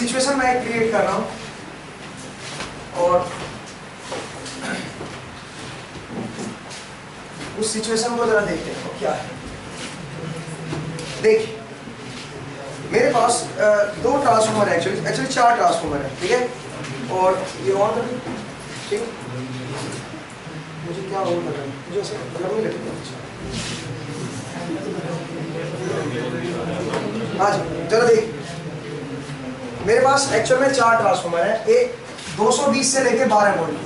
Situation मैं create कर रहा हूं और उस सिचुएशन को जरा देखते हैं क्या है। देखिए मेरे पास दो ट्रांसफॉर्मर है, एक्चुअली 4 ट्रांसफॉर्मर है, ठीक है। और ये ऑन कर दूं, ठीक है। मुझे क्या ऑन करना है, मुझे ऐसे गर्मी लगती है। हाँ जी, चलो देख, मेरे पास एक्चुअल में 4 ट्रांसफॉर्मर है। एक 220 से लेके 12 वोल्ट,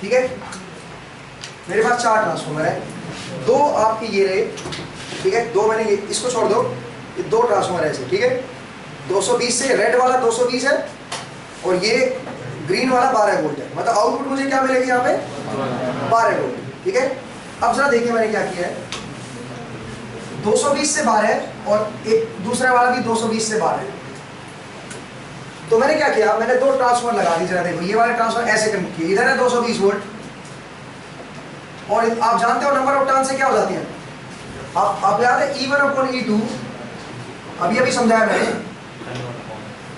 ठीक है। मेरे पास 4 ट्रांसफॉर्मर है, 2 आपकी ये रहे, ठीक है। 2 मैंने ये, इसको छोड़ दो, ये 2 ट्रांसफॉर्मर है ऐसे, ठीक है। 220 से रेड वाला 220 है और ये ग्रीन वाला 12 वोल्ट है। मतलब आउटपुट मुझे क्या मिलेगी यहाँ पे 12 वोल्ट, ठीक है। अब जरा देखिए मैंने क्या किया है, 220 से 12 और एक दूसरा वाला भी 220 से 12। तो मैंने क्या किया, मैंने 2 ट्रांसफॉर्मर लगा दी। जरा देखो ये वाले ट्रांसफॉर्मर ऐसे कनेक्ट किए, इधर है 220 वोल्ट और आप जानते हो नंबर ऑफ टर्न से क्या हो जाती है, आप याद है E1 अपॉन E2, अभी समझाया मैंने,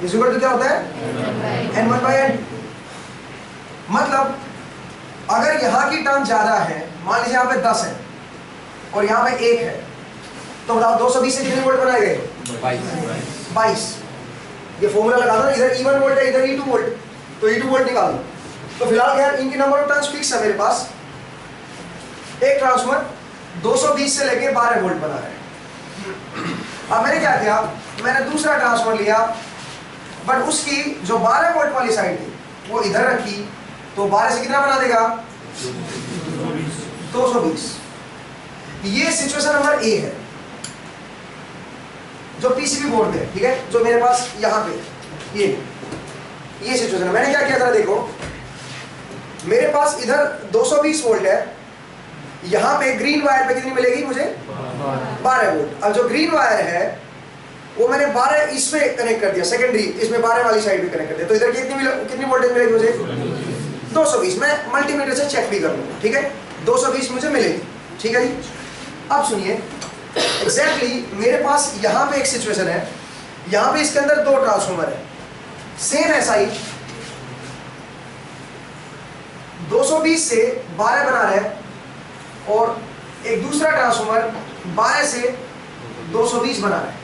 इस इक्वल टू क्या होता है N1/N। मतलब अगर यहाँ की टर्न ज्यादा है, मान लीजिए यहाँ पे 10 है और यहाँ पे 1 है, तो बताओ 220 से कितने वोल्ट बनाए गए 22। ये फॉर्मूला लगा दो, इधर E1 वोल्ट है, इधर E2 वोल्ट, तो E2 वोल्ट निकाल दो। तो फिलहाल यार इनकी नंबर ऑफ टर्न्स फिक्स है मेरे पास। एक ट्रांसफॉर्मर 220 से लेके 12 वोल्ट बना है। अब मैंने क्या किया, मैंने दूसरा ट्रांसफॉर्मर लिया, बट उसकी जो 12 वोल्ट वाली साइड थी वो इधर रखी, तो 12 से कितना बना देगा 220। ये सिचुएशन नंबर ए है जो पीसीबी बोर्ड है, ठीक है, जो मेरे पास यहाँ पे ये सिचुएशन है। मैंने क्या किया था देखो, मेरे पास इधर 220 वोल्ट है, यहाँ पे ग्रीन वायर पे कितनी मिलेगी मुझे 12 वोल्ट। अब जो ग्रीन वायर है वो मैंने 12 इसमें कनेक्ट कर दिया, सेकेंडरी इसमें 12 वाली साइड में कनेक्ट कर दिया, तो इधर कितनी वोल्टेज मिलेगी मुझे 220। मैं मल्टीमीटर से चेक भी कर लूँगा, ठीक है, 220 मुझे मिलेगी, ठीक है जी। अब सुनिए एग्जैक्टली मेरे पास यहाँ पे एक सिचुएशन है, यहाँ पे इसके अंदर 2 ट्रांसफॉर्मर है, सेम ऐसा ही 220 से 12 बना रहे हैं और एक दूसरा ट्रांसफॉर्मर 12 से 220 बना रहा है।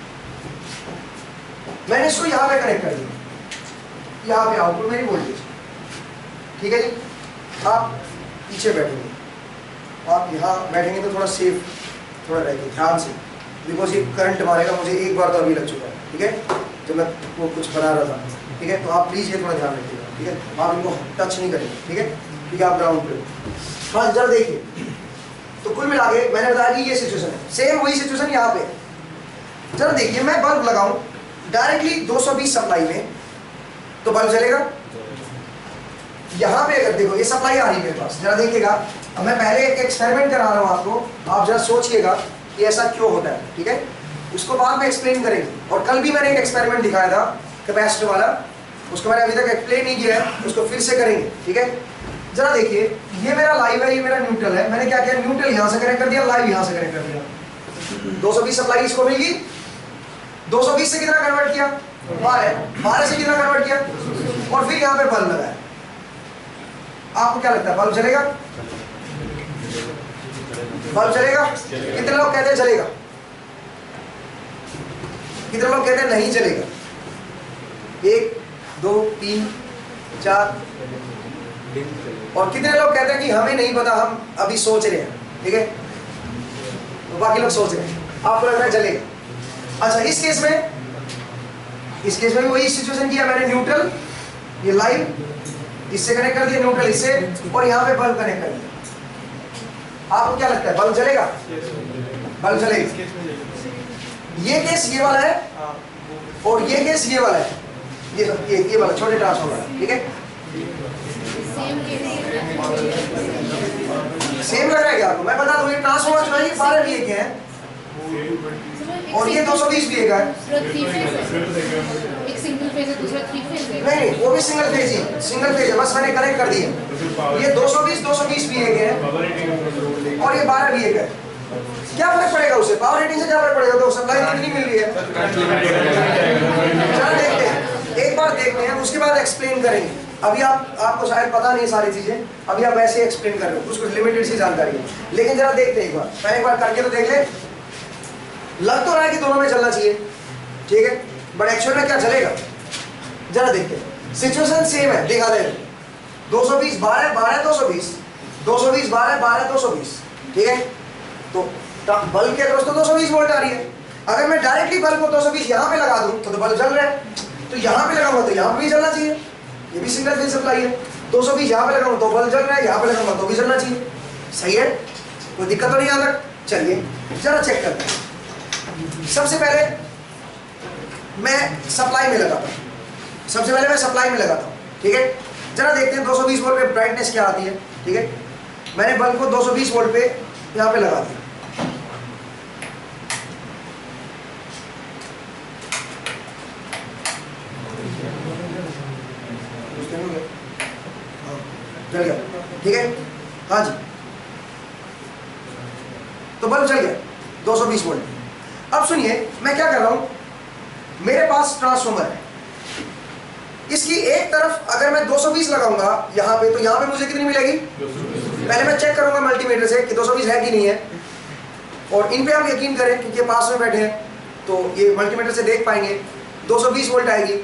मैंने इसको यहां पे कनेक्ट कर दिया, यहां पे आउटपुट मेरी वोल्टेज, ठीक है जी। आप पीछे बैठेंगे, आप यहां बैठेंगे तो थोड़ा सेफ थोड़ा रहेंगे, ध्यान से, बिकॉज ये करंट मारेगा मुझे, एक बार तो अभी लग चुका है, ठीक है, जब मैं वो कुछ बना रहा था, ठीक है। तो आप प्लीज ये थोड़ा ध्यान रखिएगा, ठीक है। आप इनको टच नहीं करेंगे, ठीक है, क्योंकि आप ग्राउंड पे हो। हाँ जरा देखिए, तो कुल मिला के मैंने बताया कि ये सिचुएशन है, सेम वही सिचुएशन यहाँ पे। जरा देखिए मैं बल्ब लगाऊं डायरेक्टली 220 सप्लाई में तो बल्ब जलेगा। यहाँ पे अगर देखो ये सप्लाई आ रही है मेरे पास, जरा देखिएगा। अब मैं पहले एक एक्सपेरिमेंट करा रहा हूँ आपको, आप जरा सोचिएगा कि ऐसा क्यों होता है, ठीक है। उसको बाद में एक्सप्लेन करेंगे। और कल भी मैंने एक एक्सपेरिमेंट दिखाया था कैपेसिटर वाला, उसको मैंने अभी तक एक्सप्लेन नहीं किया है, उसको फिर से करेंगे, ठीक है। जरा देखिए ये मेरा लाइव है, ये मेरा न्यूट्रल है। मैंने क्या किया, न्यूट्रल यहाँ से कनेक्ट कर दिया, लाइव यहाँ से कनेक्ट कर दिया। 220 सप्लाई इसको मिलेगी, 220 से कितना कन्वर्ट किया 12 से कितना कन्वर्ट किया, और फिर यहाँ पे बल्ब लगाया। आपको क्या लगता है बल्ब जलेगा? बल्ब जलेगा? कितने लोग कहते हैं जलेगा, कितने लोग कहते हैं नहीं जलेगा? 1 2 3 4, और कितने लोग कहते हैं कि हमें नहीं पता, हम अभी सोच रहे हैं, ठीक है। तो बाकी लोग सोच रहे हैं, आपको लग रहा है जलेगा। अच्छा इस केस में भी वही सिचुएशन किया मैंने, न्यूट्रल ये लाइव इससे कनेक्ट कर दिया, न्यूट्रल इससे, और यहाँ पे बल्ब कनेक्ट कर दिया। आपको क्या लगता है बल्ब जलेगा? बल्ब जलेगा। ये केस ये वाला है और ये केस ये वाला है, ये वाला छोटे ट्रांसफॉर्मर, ठीक है। सेम लग रहा है क्या आपको? मैं बता दूं ये ट्रांसफॉर्मर जो है ये 12 VA के हैं और ये 220 VA का है। एक सिंगल फेज है, दूसरा 3 फेज है। नहीं वो भी सिंगल फेज ही, सिंगल फेज है, बस मैंने कनेक्ट कर दिया। ये 220 VA के हैं और ये 12 VA का है। क्या फर्क पड़ेगा उससे? पावर रेटिंग से क्या फर्क पड़ेगा? तो सप्लाई कितनी मिल रही है, एक्सप्लेन करेंगे। अभी आपको शायद पता नहीं सारी चीजें, अभी आप वैसे एक्सप्लेन कर रहे हो, कुछ लिमिटेड सी जानकारी है, लेकिन जरा देखते हैं एक बार, मैं एक बार करके तो देख ले। लग तो रहा है कि दोनों में चलना चाहिए, ठीक है, बट एक्चुअल में क्या चलेगा जरा देखते हैं। सिचुएशन सेम है, दिखा दे 220 12 12 220 220 12 12 220, ठीक है। तो बल्ब के अक्रॉस तो 220 वोल्ट आ रही है। अगर मैं डायरेक्टली बल्ब को 220 यहाँ पे लगा दूं तो बल्ब जल रहा है, तो यहाँ पे लगाऊंगा तो यहाँ पे भी जलना चाहिए, ये भी सिंगल फेज सप्लाई है। 220 यहाँ पे लगाऊंगा तो बल्ब जल रहा है, यहाँ पे लगाऊंगा तो भी जलना चाहिए, सही है, कोई दिक्कत तो नहीं यहाँ तक। चलिए जरा चेक करते हैं। सबसे पहले मैं सप्लाई में लगाता हूँ, सबसे पहले मैं सप्लाई में लगाता हूँ, ठीक है। जरा देखते हैं 220 वोल्ट पे ब्राइटनेस क्या आती है, ठीक है। मैंने बल्ब को 220 वोल्ट पे यहाँ पे लगा दिया, जल गया, ठीक है, हाँ जी, तो बल्ब जल गया 220 वोल्ट। अब सुनिए मैं क्या कर रहा हूं, मेरे पास ट्रांसफार्मर है, इसकी एक तरफ अगर मैं 220 लगाऊंगा यहाँ पे, तो यहाँ पे मुझे कितनी मिलेगी, पहले मैं चेक करूंगा मल्टीमीटर से कि 220 है कि नहीं है, और इन पे आप यकीन करें क्योंकि पास में बैठे हैं तो ये मल्टीमीटर से देख पाएंगे 220 वोल्ट आएगी,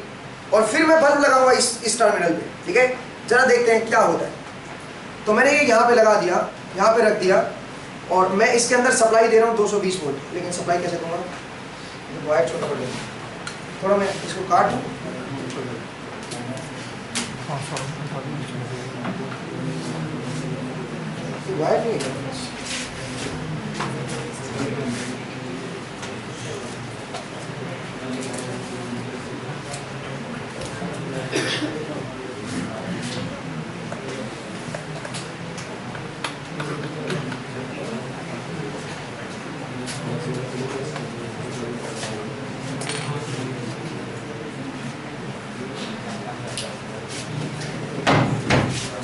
और फिर मैं बल्ब लगाऊंगा इस टर्मिनल पे, ठीक है। जरा देखते हैं क्या होता है। तो मैंने ये यहाँ पे लगा दिया, यहाँ पे रख दिया, और मैं इसके अंदर सप्लाई दे रहा हूँ 220 वोल्ट, लेकिन सप्लाई कैसे दूंगा, वायर छोटा पड़ेगा, थोड़ा मैं इसको काट दूँ, वायर नहीं है।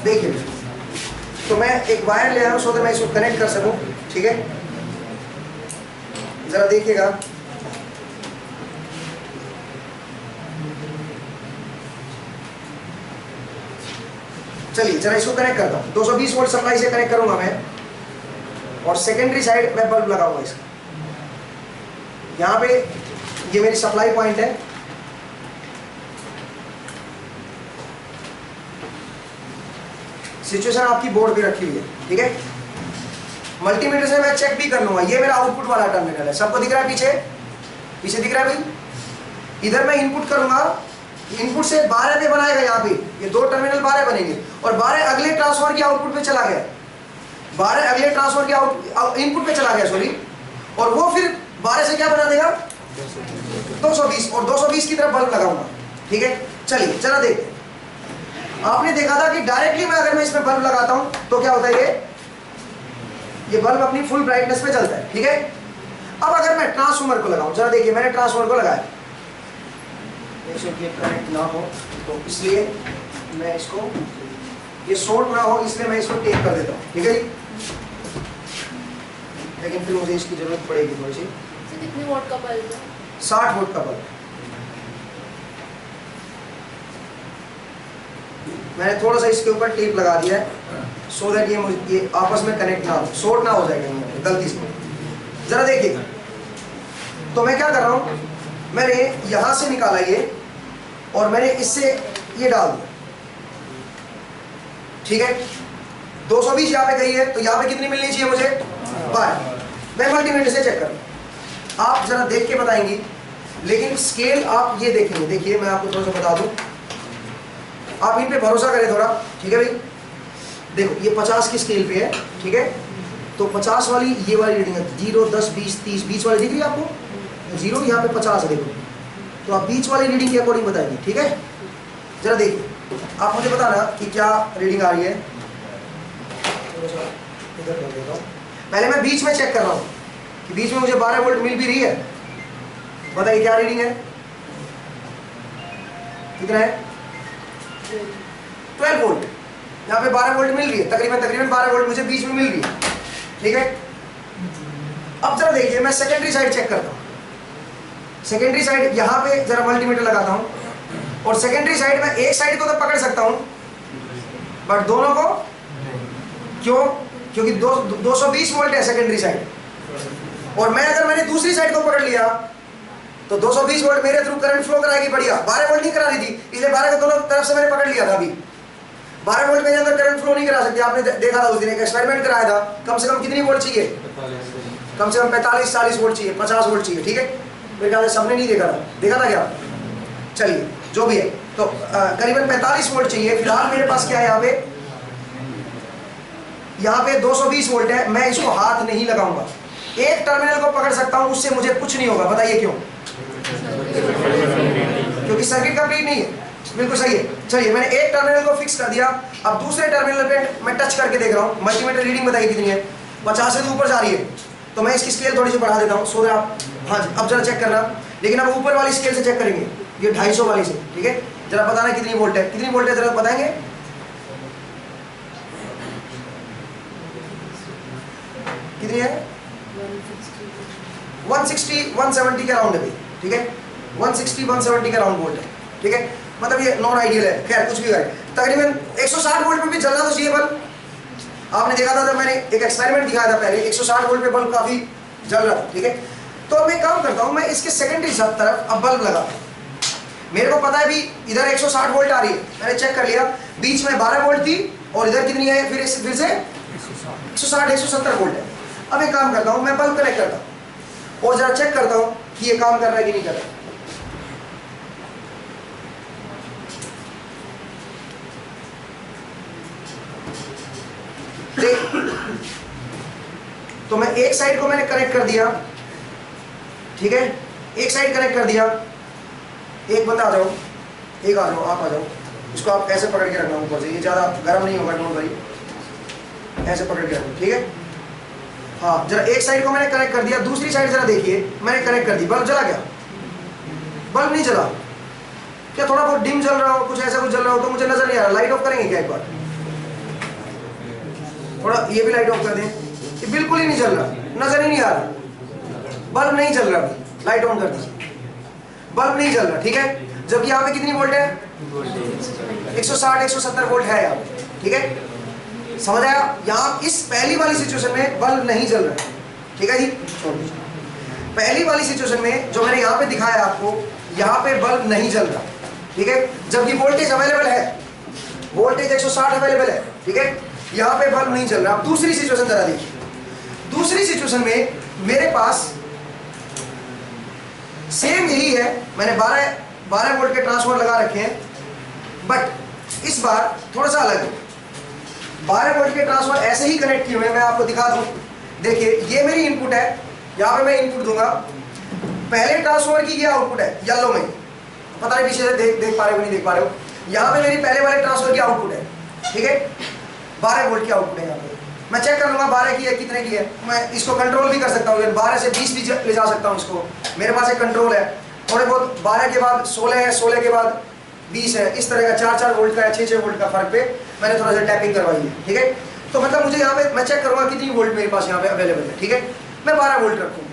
देखिए तो मैं एक वायर ले आया हूं सो दैट मैं इसको कनेक्ट कर सकूं, ठीक है। जरा देखिएगा, चलिए जरा इसको कनेक्ट करता हूं, 220 वोल्ट सप्लाई से कनेक्ट करूंगा मैं, और सेकेंडरी साइड में बल्ब लगाऊंगा इसका। यहाँ पे ये मेरी सप्लाई पॉइंट है, सिचुएशन आपकी बोर्ड पे रखी हुई है, ठीक है। मल्टीमीटर से मैं चेक भी कर लूंगा, ये मेरा आउटपुट वाला टर्मिनल है, सबको दिख रहा है, पीछे पीछे दिख रहा है भाई। इधर मैं इनपुट करूंगा, इनपुट से 12 पे बनाएगा, यहाँ पे ये दो टर्मिनल 12 बनेंगे, और 12 अगले ट्रांसफार्मर के आउटपुट पे चला गया, 12 अगले ट्रांसफार्मर के इनपुट पे चला गया, सॉरी, और वो फिर 12 से क्या बना देगा 220, और 220 की तरफ बल्ब लगाऊंगा, ठीक है। चलिए जरा देखते हैं। आपने देखा था कि डायरेक्टली मैं अगर मैं इसमें बल्ब लगाता हूं तो क्या होता है, ये बल्ब अपनी फुल ब्राइटनेस पे चलता है, ठीक है। अब अगर मैं ट्रांसफार्मर को लगाऊं, जरा देखिए मैंने ट्रांसफार्मर को लगाया, करंट ना हो तो इसलिए मैं इसको, ये शॉर्ट ना हो इसलिए मैं इसको टेप कर देता हूँ, ठीक है जी। लेकिन फिर मुझे इसकी जरूरत पड़ेगी थोड़ी सी। कितने वोल्ट का बल्ब है? 60 वोल्ट का बल्ब। मैंने थोड़ा सा इसके ऊपर टेप लगा दिया है सो दैट ये आपस में कनेक्ट ना हो, शॉर्ट ना हो जाएगा गलती से। जरा देखिएगा, तो मैं क्या कर रहा हूँ, मैंने यहाँ से निकाला ये, और मैंने इससे ये डाल दिया, ठीक है। 220 यहाँ पे गई है, तो यहाँ पे कितनी मिलनी चाहिए मुझे, 12। मैं मल्टीमीटर से चेक करूँ, आप जरा देख के बताएंगी, लेकिन स्केल आप ये देखेंगे। देखिए मैं आपको थोड़ा सा बता दूँ, आप इन पे भरोसा करें थोड़ा, ठीक है भाई। देखो ये 50 की स्केल पे है, ठीक है, तो 50 वाली ये वाली रीडिंग है, 0 10 20 30 20 वाली दिख रही है आपको, 0 यहाँ पे 50 है, देखो, तो आप बीच वाली रीडिंग के अकॉर्डिंग बताएंगे, ठीक है। जरा देखिए, आप मुझे बताना कि क्या रीडिंग आ रही है। इधर कर देता हूँ, पहले मैं बीच में चेक कर रहा हूँ कि बीच में मुझे 12 वोल्ट मिल भी रही है, बताइए क्या रीडिंग है, कितना है, 12 वोल्ट। यहाँ पे 12 वोल्ट मिल रही है, तकरीबन 12 वोल्ट मुझे बीच में मिल रही है, ठीक है। अब जरा देखिए मैं सेकेंडरी साइड चेक करता हूँ। सेकेंडरी साइड यहाँ पे जरा मल्टीमीटर लगाता हूँ, और सेकेंडरी साइड में एक साइड को तो पकड़ सकता हूं बट दोनों को क्यों? क्योंकि 220 वोल्ट है सेकेंडरी साइड, और मैं अगर मैंने दूसरी साइड को पकड़ लिया तो 220 वोल्ट मेरे थ्रू करंट फ्लो कराएगी बढ़िया। 12 वोल्ट नहीं करा रही थी, इसलिए 12 को दोनों तरफ से मैंने पकड़ लिया था। अभी 12 वोल्ट मेरे अंदर करंट फ्लो नहीं करा सकती। आपने देखा था उस दिन एक एक्सपेरिमेंट कराया था, कम से कम कितनी वोल्ट चाहिए? कम से कम 45-40 वोल्ट चाहिए, 50 वोल्ट चाहिए, ठीक है। मेरे ख्याल से सबने नहीं देखा था, देखा था क्या? चलिए जो भी है, तो करीबन 45 वोल्ट चाहिए। फिलहाल मेरे पास क्या है यहाँ पे 220 वोल्ट है। मैं इसको हाथ नहीं लगाऊंगा, एक टर्मिनल को पकड़ सकता हूं, उससे मुझे कुछ नहीं होगा। बताइए क्यों? क्योंकि सर्किट कंप्लीट नहीं है। बिल्कुल सही है। चलिए मैंने एक टर्मिनल को फिक्स कर दिया, अब दूसरे टर्मिनल पे मैं टच करके देख रहा हूँ। मल्टीमीटर रीडिंग बताइए कितनी है? 50 से तो ऊपर जा रही है, तो मैं इसकी स्केल थोड़ी सी बढ़ा देता हूँ सो दैट आप, हाँ जी अब जरा चेक करना। लेकिन अब ऊपर वाली स्केल से चेक करेंगे, ये 250 वाली से, ठीक है। जरा बताना कितनी वोल्ट है, कितनी वोल्ट है जरा बताएंगे? कितनी है? 160-170 के अराउंड है, ठीक है। 160-170 के अराउंड वोल्ट है, ठीक है। मतलब ये नॉन आइडियल है, खैर कुछ भी है। तकरीबन 160 वोल्ट पे भी चलना तो चाहिए बल्ब। आपने देखा था जब मैंने एक एक्सपेरिमेंट दिखाया था पहले, 160 वोल्ट पे बल्ब काफी जल रहा था, ठीक है। तो अब मैं काम करता हूँ, मैं इसके सेकेंडरी तरफ अब बल्ब लगाता हूँ। मेरे को पता है भी इधर 160 वोल्ट आ रही है, मैंने चेक कर लिया। बीच में 12 वोल्ट थी और इधर कितनी है? फिर से 160-170 वोल्ट है। अब एक काम करता हूँ, मैं बल्ब कनेक्ट करता हूँ और जरा चेक करता हूँ कि ये काम कर रहा है कि नहीं कर रहा है। तो मैं एक साइड को मैंने कनेक्ट कर दिया, ठीक है। एक साइड कनेक्ट कर दिया। एक बंदा आ जाओ, एक आ जाओ, आप आ जाओ। इसको आप ऐसे पकड़ के रखना ऊपर से, ये ज़्यादा गर्म नहीं होगा, डोंट वरी। ऐसे पकड़ के रखो, ठीक है। हाँ जरा एक साइड को मैंने कनेक्ट कर दिया, दूसरी साइड जरा देखिए, मैंने कनेक्ट कर दी। बल्ब जला क्या? बल्ब नहीं जला। क्या थोड़ा बहुत डिम जल रहा हो, कुछ ऐसा कुछ जल रहा हो तो मुझे नजर नहीं आ रहा। लाइट ऑफ करेंगे क्या एक बार? थोड़ा ये भी लाइट ऑफ कर दें। ये बिल्कुल ही नहीं जल रहा, नजर ही नहीं आ रहा, बल्ब नहीं जल रहा। लाइट ऑन कर दीजिए, बल्ब नहीं जल रहा, ठीक है। जबकि यहाँ पे कितनी वोल्ट है? 160-170 वोल्ट है यहाँ, ठीक है। समझ आया? यहाँ इस पहली वाली सिचुएशन में बल्ब नहीं जल रहा है, ठीक है जी। पहली वाली सिचुएशन में जो मैंने यहाँ पे दिखाया आपको, यहाँ पे बल्ब नहीं जल रहा, ठीक है। जबकि वोल्टेज अवेलेबल है, वोल्टेज 160 अवेलेबल है, ठीक है। यहाँ पे बल्ब नहीं जल रहा। अब दूसरी सिचुएशन जरा देखिए। दूसरी सिचुएशन में मेरे पास सेम यही है, मैंने 12 वोल्ट के ट्रांसफार्मर लगा रखे हैं, बट इस बार थोड़ा सा अलग है। 12 वोल्ट के ट्रांसफार्मर ऐसे ही कनेक्ट किए हुए हैं, मैं आपको दिखा दूं। देखिए ये मेरी इनपुट है, यहाँ पे मैं इनपुट दूंगा। पहले ट्रांसफार्मर की ये आउटपुट है येलो में, पता नहीं पीछे से देख पा रहे हो नहीं देख पा रहे हो। यहाँ पे मेरी पहले वाले ट्रांसफार्मर की आउटपुट है, ठीक है। 12 वोल्ट की आउटपुट है यहाँ पे। मैं चेक कर लूंगा 12 की है कितने की है। मैं इसको कंट्रोल भी कर सकता हूँ, 12 से 20 भी ले जा सकता हूँ इसको। मेरे पास एक कंट्रोल है। थोड़े बहुत 12 के बाद 16 है, 16 के बाद 20 है, इस तरह का 4-4 वोल्ट का या 6-6 वोल्ट का फर्क पे मैंने थोड़ा सा टैपिंग करवाई है, ठीक है। तो मतलब मुझे यहाँ पे मैं चेक करूँगा कितनी वोल्ट मेरे पास यहाँ पे अवेलेबल है, ठीक है। मैं 12 वोल्ट रखूँगा,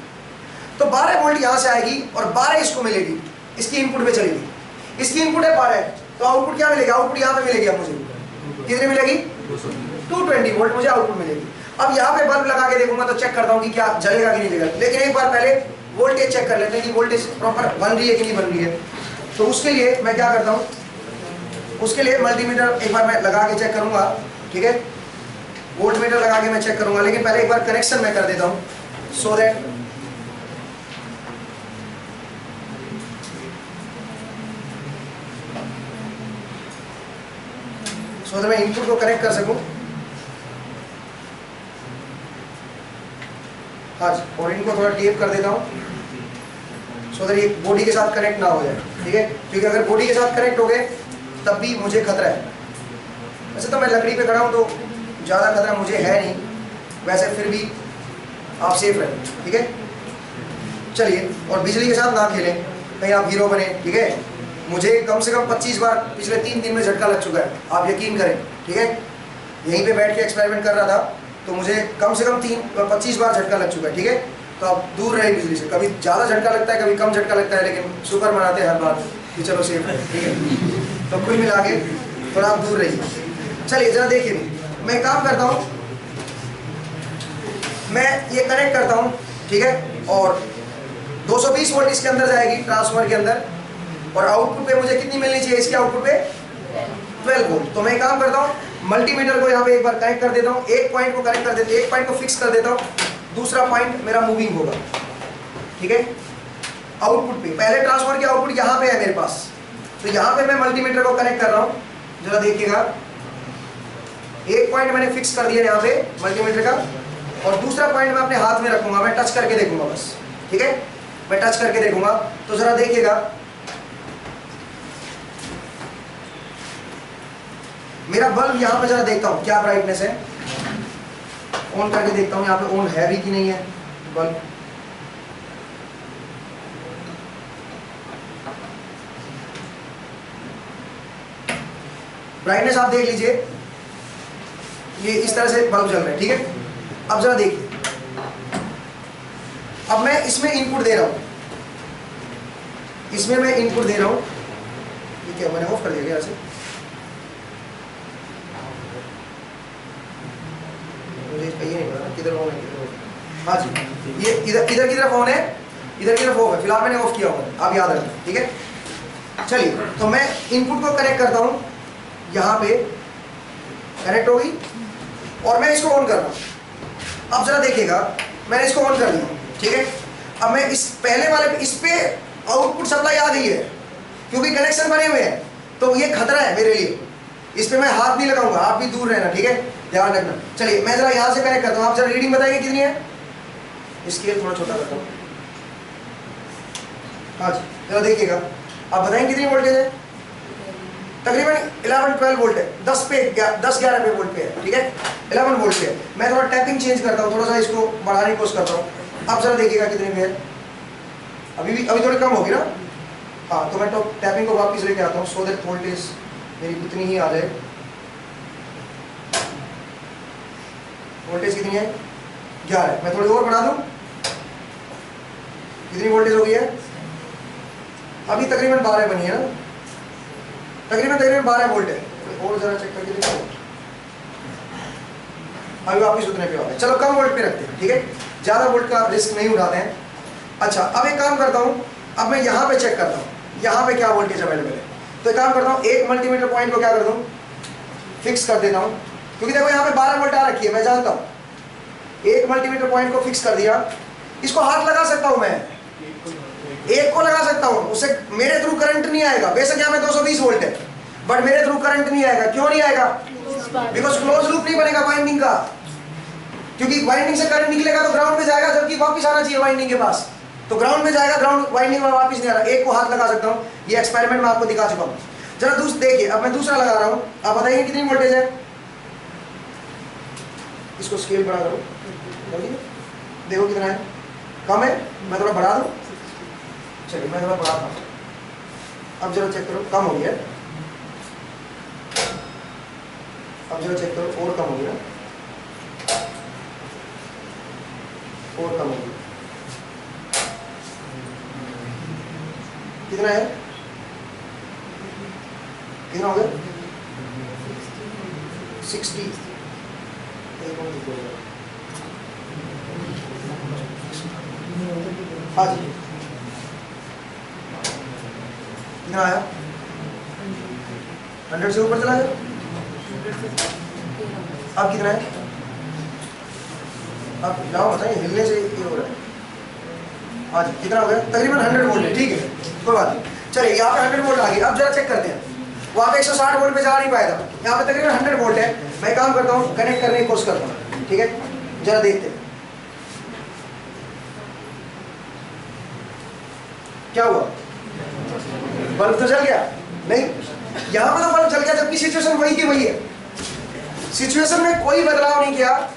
तो 12 वोल्ट यहाँ से आएगी और 12 इसको मिलेगी, इसकी इनपुट पे चलेगी। इसकी इनपुट है 12, तो आउटपुट क्या मिलेगी? आउटपुट यहाँ पे मिलेगी। अब मुझे कितनी मिलेगी? 220 वोल्ट मुझे आउटपुट मिलेगी। अब यहाँ पे बल्ब लगा के देखूंगा तो चेक करता हूँ कि क्या जलेगा कि नहीं जलेगा। लेकिन एक बार पहले वोल्टेज चेक कर लेते हैं कि वोल्टेज प्रॉपर बन रही है कि नहीं बन रही है। तो उसके लिए मैं क्या करता हूँ, उसके लिए मल्टीमीटर एक बार मैं लगा के चेक करूँगा, ठीक है। वोल्ट मीटर लगा के मैं चेक करूँगा, लेकिन पहले एक बार कनेक्शन मैं कर देता हूँ सो दैट मैं इनपुट को कनेक्ट कर सकूं। हाँ जी, और इनको थोड़ा टेप कर देता हूँ सो दैट ये बॉडी के साथ कनेक्ट ना हो जाए, ठीक है। क्योंकि अगर बॉडी के साथ कनेक्ट हो गए तब भी मुझे खतरा है। वैसे तो मैं लकड़ी पे खड़ा हूँ तो ज़्यादा खतरा मुझे है नहीं, वैसे फिर भी आप सेफ रहें, ठीक है। चलिए, और बिजली के साथ ना खेलें, कहीं आप हीरो बने, ठीक है। मुझे कम से कम 25 बार पिछले 3 दिन में झटका लग चुका है, आप यकीन करें, ठीक है। यहीं पे बैठ के एक्सपेरिमेंट कर रहा था तो मुझे कम से कम 25 बार झटका लग चुका है, ठीक है। तो आप दूर रहे बिजली से। कभी ज़्यादा झटका लगता है, कभी कम झटका लगता है, लेकिन शुक्र मनाते हैं हर बार कि चलो सेफ है, ठीक है। तो कुल मिला के थोड़ा आप दूर रहिए। चलिए जरा देखिए, मैं काम करता हूँ, मैं ये कनेक्ट करता हूँ, ठीक है, और 220 वोल्ट इसके अंदर जाएगी ट्रांसफार्मर के अंदर, और आउटपुट पे मुझे कितनी मिलनी चाहिए इसके आउटपुट पे 12 वोल्ट। तो मैं काम करता हूँ, मल्टीमीटर को यहाँ पे एक बार कनेक्ट कर देता हूँ, एक पॉइंट को कनेक्ट कर देता हूँ, एक पॉइंट को फिक्स कर देता हूँ, दूसरा पॉइंट मेरा मूविंग होगा, ठीक है। आउटपुट पे पहले ट्रांसफार्मर की आउटपुट यहाँ पे है मेरे पास, तो यहाँ पे मैं मल्टीमीटर को कनेक्ट कर रहा हूँ, जरा देखिएगा, एक पॉइंट मैंने फिक्स कर दिया यहाँ पे मल्टीमीटर का, और दूसरा पॉइंट मैं अपने हाथ में रखूंगा, मैं टच करके देखूंगा बस, ठीक है, मैं टच करके देखूंगा। तो जरा देखिएगा, मेरा बल्ब यहाँ पे जरा देखता हूँ क्या ब्राइटनेस है, ऑन करके देखता हूँ यहाँ पे ऑन है भी कि नहीं है बल्ब। ब्राइटनेस आप देख लीजिए, ये इस तरह से बल्ब जल रहा है, ठीक है। अब जरा देखिए, अब मैं इसमें इनपुट दे रहा हूं, इसमें मैं इनपुट दे रहा हूं, ये क्या मैंने ऑफ कर दिया क्या ऐसे, मुझे इसका ये नहीं पता किधर ऑन है किधर ऑफ। हाँ जी, ये इधर इधर की तरफ ऑन है, इधर की तरफ ऑफ है, फिलहाल मैंने ऑफ किया हुआ है, आप याद रखें, ठीक है। चलिए, तो मैं इनपुट को कनेक्ट करता हूं, यहाँ पे कनेक्ट होगी, और मैं इसको ऑन कर रहा हूँ। अब जरा देखिएगा, मैंने इसको ऑन कर दिया, ठीक है। अब मैं इस पहले वाले पे, इस पे आउटपुट सप्लाई आ गई है, क्योंकि कनेक्शन बने हुए हैं, तो ये खतरा है मेरे लिए, इस पे मैं हाथ नहीं लगाऊंगा, आप भी दूर रहना, ठीक है, ध्यान रखना। चलिए मैं जरा यहाँ से कनेक्ट करता हूँ, आप जरा रीडिंग बताइए कितनी है, स्केल थोड़ा छोटा करता हूँ। हाँ जी, जरा देखिएगा, आप बताएंगे कितनी वोल्टेज है, तकरीबन 11-12 वोल्ट है, 10-11 पे वोल्ट पे है, ठीक है, 11 वोल्ट पे है। मैं थोड़ा टैपिंग चेंज करता हूँ, थोड़ा सा इसको बढ़ाने की कोशिश करता हूँ। अब जरा देखिएगा कितने पे है, अभी थोड़ी कम होगी ना, हाँ, तो मैं तो टैपिंग को वापस लेके आता हूँ, सो दैट वोल्टेज मेरी उतनी ही आ जाए। वोल्टेज कितनी है, 11, मैं थोड़ी और बढ़ा दूँ, कितनी वोल्टेज हो गई है, अभी तकरीबन 12 बनी है ना, तकरीबन 12 वोल्ट है, और जरा चेक करके देखो, अभी वापिस उतने पे आ गए। चलो कम वोल्ट पे रखते हैं, ठीक है, ज़्यादा वोल्ट का रिस्क नहीं उठाते हैं। अच्छा, अब एक काम करता हूँ, अब मैं यहाँ पे चेक करता हूँ, यहाँ पे क्या वोल्टेज अवेलेबल है। तो एक काम करता हूँ, एक मल्टीमीटर पॉइंट को क्या कर दूँ, फिक्स कर देता हूँ, क्योंकि देखो यहाँ पे 12 वोल्ट आ रखी है, मैं जानता हूँ। एक मल्टीमीटर पॉइंट को फिक्स कर दिया, इसको हाथ लगा सकता हूँ मैं, एक को लगा सकता हूँ, उससे मेरे थ्रू करंट नहीं आएगा, बेशक यहाँ पे 220 वोल्ट है, बट मेरे थ्रू करंट नहीं आएगा। क्यों नहीं आएगा, बिकॉज क्लोज लूप नहीं बनेगा वाइंडिंग का, क्योंकि वाइंडिंग से करंट निकलेगा तो ग्राउंड पे जाएगा, जबकि वापस आना चाहिए वाइंडिंग के पास, तो ग्राउंड में जाएगा, ग्राउंड वाइंडिंग में वापस नहीं आ रहा। एक को हाथ लगा सकता हूँ, ये एक्सपेरिमेंट में आपको दिखा चुका हूँ। जरा दूसरा देखिए, अब मैं दूसरा लगा रहा हूँ, आप बताइए कितनी वोल्टेज है, इसको स्केल बढ़ा करो, देखो कितना है, कम है, मैं थोड़ा बढ़ा दूँ, चलिए मैं थोड़ा बढ़ाता हूँ, अब जरा चेक करो, कम हो गया, अब जरा चेक करो, और कम हो गया, और कम हो गया, कितना है, कितना हो गया, 60, हाँ जी, कितना आया, 100 से ऊपर चला गया, अब कितना है, अब लाओ बताइए, हिलने से ये हो रहा है, हाँ जी, कितना हो गया, तकरीबन 100 वोल्ट है, ठीक है, कोई बात नहीं। चलिए यहाँ पे 100 वोल्ट आ गई, अब जरा चेक करते हैं, वहाँ पे 160 वोल्ट पे जा नहीं पाया था, यहाँ पे तकरीबन 100 वोल्ट है। मैं काम करता हूँ, कनेक्ट करने की कोशिश करता हूँ, ठीक है, जरा देखते हैं क्या हुआ, बल्ब तो जल गया नहीं, यहाँ पे तो बल्ब जल गया, जबकि सिचुएशन वही की वही है, सिचुएशन में कोई बदलाव नहीं किया,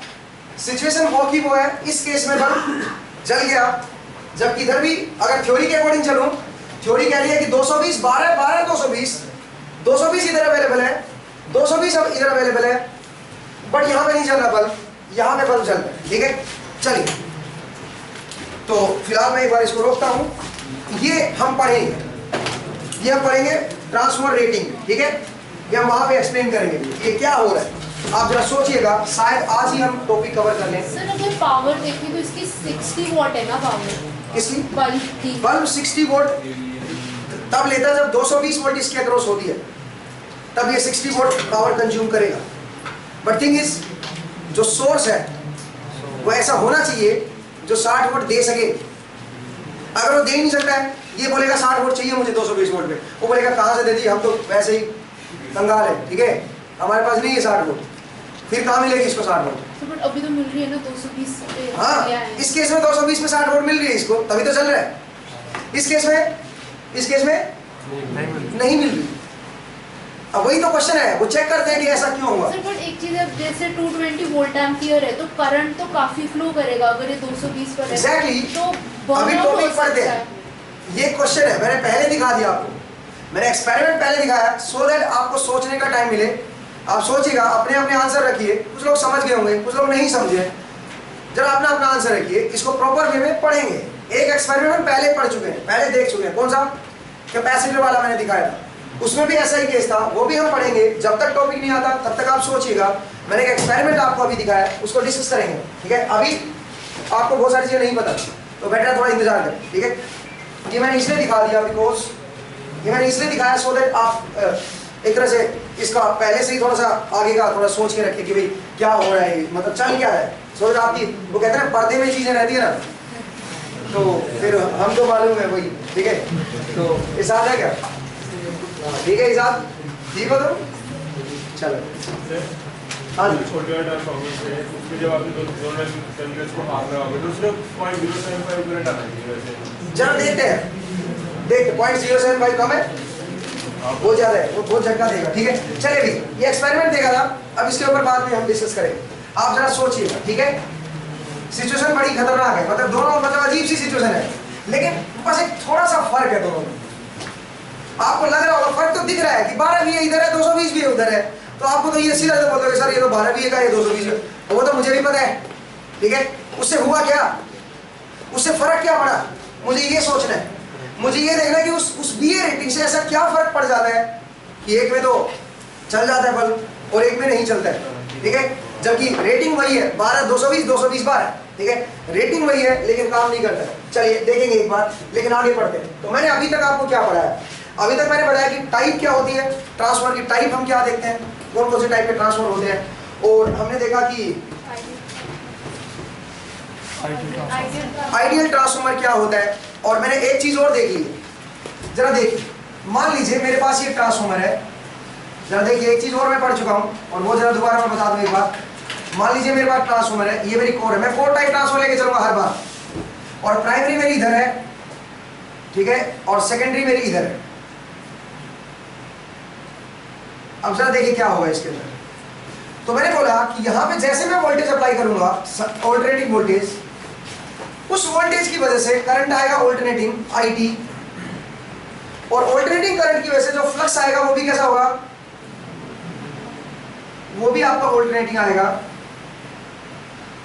सिचुएशन वो की वो है। इस केस में बल्ब जल गया, जबकि इधर भी अगर थ्योरी के अकॉर्डिंग चलूं, थ्योरी कह रही है कि 220 12 12 220 इधर अवेलेबल है, 220 अब इधर अवेलेबल है, बट यहाँ पे नहीं चल रहा बल्ब, यहाँ पे बल्ब चल रहा है, ठीक है। चलिए, तो फिलहाल मैं एक बार इसको रोकता हूँ, ये हम पढ़ेंगे, ये हम पढ़ेंगे ट्रांसफॉर्मर रेटिंग, ठीक है, ये हम वहां पे एक्सप्लेन करेंगे ये क्या हो रहा है। आप जरा सोचिएगा, शायद आज ही हम टॉपिक कवर कर लें। सर अगर पावर देखें तो इसकी 60 वॉट है ना पावर, किसकी? बल्ब की। बल्ब 60 वोल्ट तब लेता है जब 220 वोल्ट इसकी अक्रॉस होती है, तब ये 60 वोल्ट पावर कंज्यूम करेगा। बट थिंग इज, जो सोर्स है वो ऐसा होना चाहिए जो 60 वोल्ट दे सके। अगर वो दे ही नहीं सकता है, ये बोलेगा 60 वोल्ट चाहिए मुझे 220 वोल्ट में, वो बोलेगा कहाँ से दे दी, हम तो वैसे ही कंगाल है, ठीक है, हमारे पास नहीं है 60 वोल्ट, फिर कहाँ मिलेगी इसको 60 वोल्ट? बट अभी तो मिल रही है ना 220 पे। हाँ, इस केस में 220 में 60 वोल्ट मिल रही है इसको, तभी तो चल रहा है। इस केस में नहीं मिल रही। अब वही तो क्वेश्चन है, वो चेक करते हैं कि ऐसा क्यों हुआ। सर बट एक चीज है, जैसे 220 वोल्ट एम्पियर है तो करंट तो काफी फ्लो करेगा अगर ये 220 पर है। Exactly. तो अभी burnout टॉपिक हो पढ़ते सकता हैं। है। ये क्वेश्चन है, मैंने पहले दिखा दिया आपको, मैंने एक्सपेरिमेंट पहले दिखाया सो दैट आपको सोचने का टाइम मिले। आप सोचिएगा, अपने अपने आंसर रखिए, कुछ लोग समझ गए होंगे, कुछ लोग नहीं समझे, जरा अपना अपना आंसर रखिए, इसको प्रॉपर वे में पढ़ेंगे। एक एक्सपेरिमेंट हम पहले पढ़ चुके हैं, पहले देख चुके हैं, कौन सा? कैपेसिटर वाला मैंने दिखाया था, उसमें भी ऐसा ही केस था, वो भी हम पढ़ेंगे। जब तक टॉपिक नहीं आता तब तक आप सोचिएगा, मैंने एक एक्सपेरिमेंट आपको अभी दिखाया, उसको डिस्कस करेंगे, ठीक है। अभी आपको बहुत सारी चीजें नहीं पता तो बेटर थोड़ा इंतजार करें, ठीक है। ये मैंने इसलिए दिखा दिया बिकॉज ये मैंने इसलिए दिखाया सो दैट आप एक तरह से इसका पहले से ही थोड़ा सा आगे का थोड़ा सोच के रखें कि भाई क्या हो रहा है, मतलब चल क्या है, सो दैट आपकी वो कहते हैं ना पर्दे में चीजें रहती है ना, तो फिर हम तो मालूम है वही, ठीक है। तो इसाद है क्या? ठीक है इसाद, ठीक हो तुम? चलो हाँ जी। छोटे ट्रांसफार्मर से उसमें जब आपने दोनों टर्मिनल्स को हाथ लगाओगे तो उसमें 0.075 करंट आना चाहिए वैसे। जरा देखते हैं, देखते 0.075 कम है, वो ज्यादा है, वो बहुत झटका देगा, ठीक है। चलिए भी ये एक्सपेरिमेंट देखा था, अब इसके ऊपर बाद में हम डिस्कस करेंगे। आप जरा सोचिएगा, ठीक है। सिचुएशन बड़ी खतरनाक है, मतलब दोनों मतलब अजीब सी सिचुएशन है, लेकिन बस एक थोड़ा सा फर्क है दोनों में। आपको लग रहा होगा फर्क तो दिख रहा है कि 12 भी है इधर है, 220 भी है उधर है, तो आपको तो ये सीधा तो बोलोगे सर ये तो 12 भी है, ये 220 है, वो तो मुझे भी पता है, ठीक है। उससे हुआ क्या, उससे फर्क क्या पड़ा, मुझे ये सोचना है, मुझे ये देखना है कि उस बीए रेटिंग से ऐसा क्या फर्क पड़ जाता है कि एक में तो चल जाता है बल्ब और एक में नहीं चलता है, ठीक है। जबकि रेटिंग वही है 12 220 220 12, ठीक है, रेटिंग वही है लेकिन काम नहीं करता है। चलिए देखेंगे एक बार, लेकिन आगे बढ़ते हैं। तो मैंने अभी तक आपको क्या पढ़ाया, अभी तक मैंने बताया कि टाइप क्या होती है, ट्रांसफार्मर की टाइप हम क्या देखते हैं, कौन कौन से टाइप के ट्रांसफार्मर होते हैं, और हमने देखा कि आइडियल ट्रांसफार्मर क्या होता है, और मैंने एक चीज और देख ली, जरा देखिए, मान लीजिए मेरे पास ये ट्रांसफार्मर है, जरा देखिए एक चीज और मैं पढ़ चुका हूं और वो जरा दोबारा मैं बता दूं एक बार। मान लीजिए मेरे पास ट्रांसफार्मर है, ये मेरी कोर है, मैं 4 टाइप ट्रांसफार्मर लेके चलूंगा हर बार, और प्राइमरी मेरी इधर है, ठीक है, और सेकेंडरी मेरी इधर है। अब जरा देखिए क्या होगा इसके अंदर। तो मैंने बोला कि यहां पे जैसे मैं वोल्टेज अप्लाई करूंगा, ऑल्टरनेटिंग वोल्टेज, उस वोल्टेज की वजह से करंट आएगा ऑल्टरनेटिंग आईटी, और ऑल्टरनेटिंग करंट की वजह से जो फ्लक्स आएगा वो भी कैसा होगा, वो भी आपका ऑल्टरनेटिंग आएगा,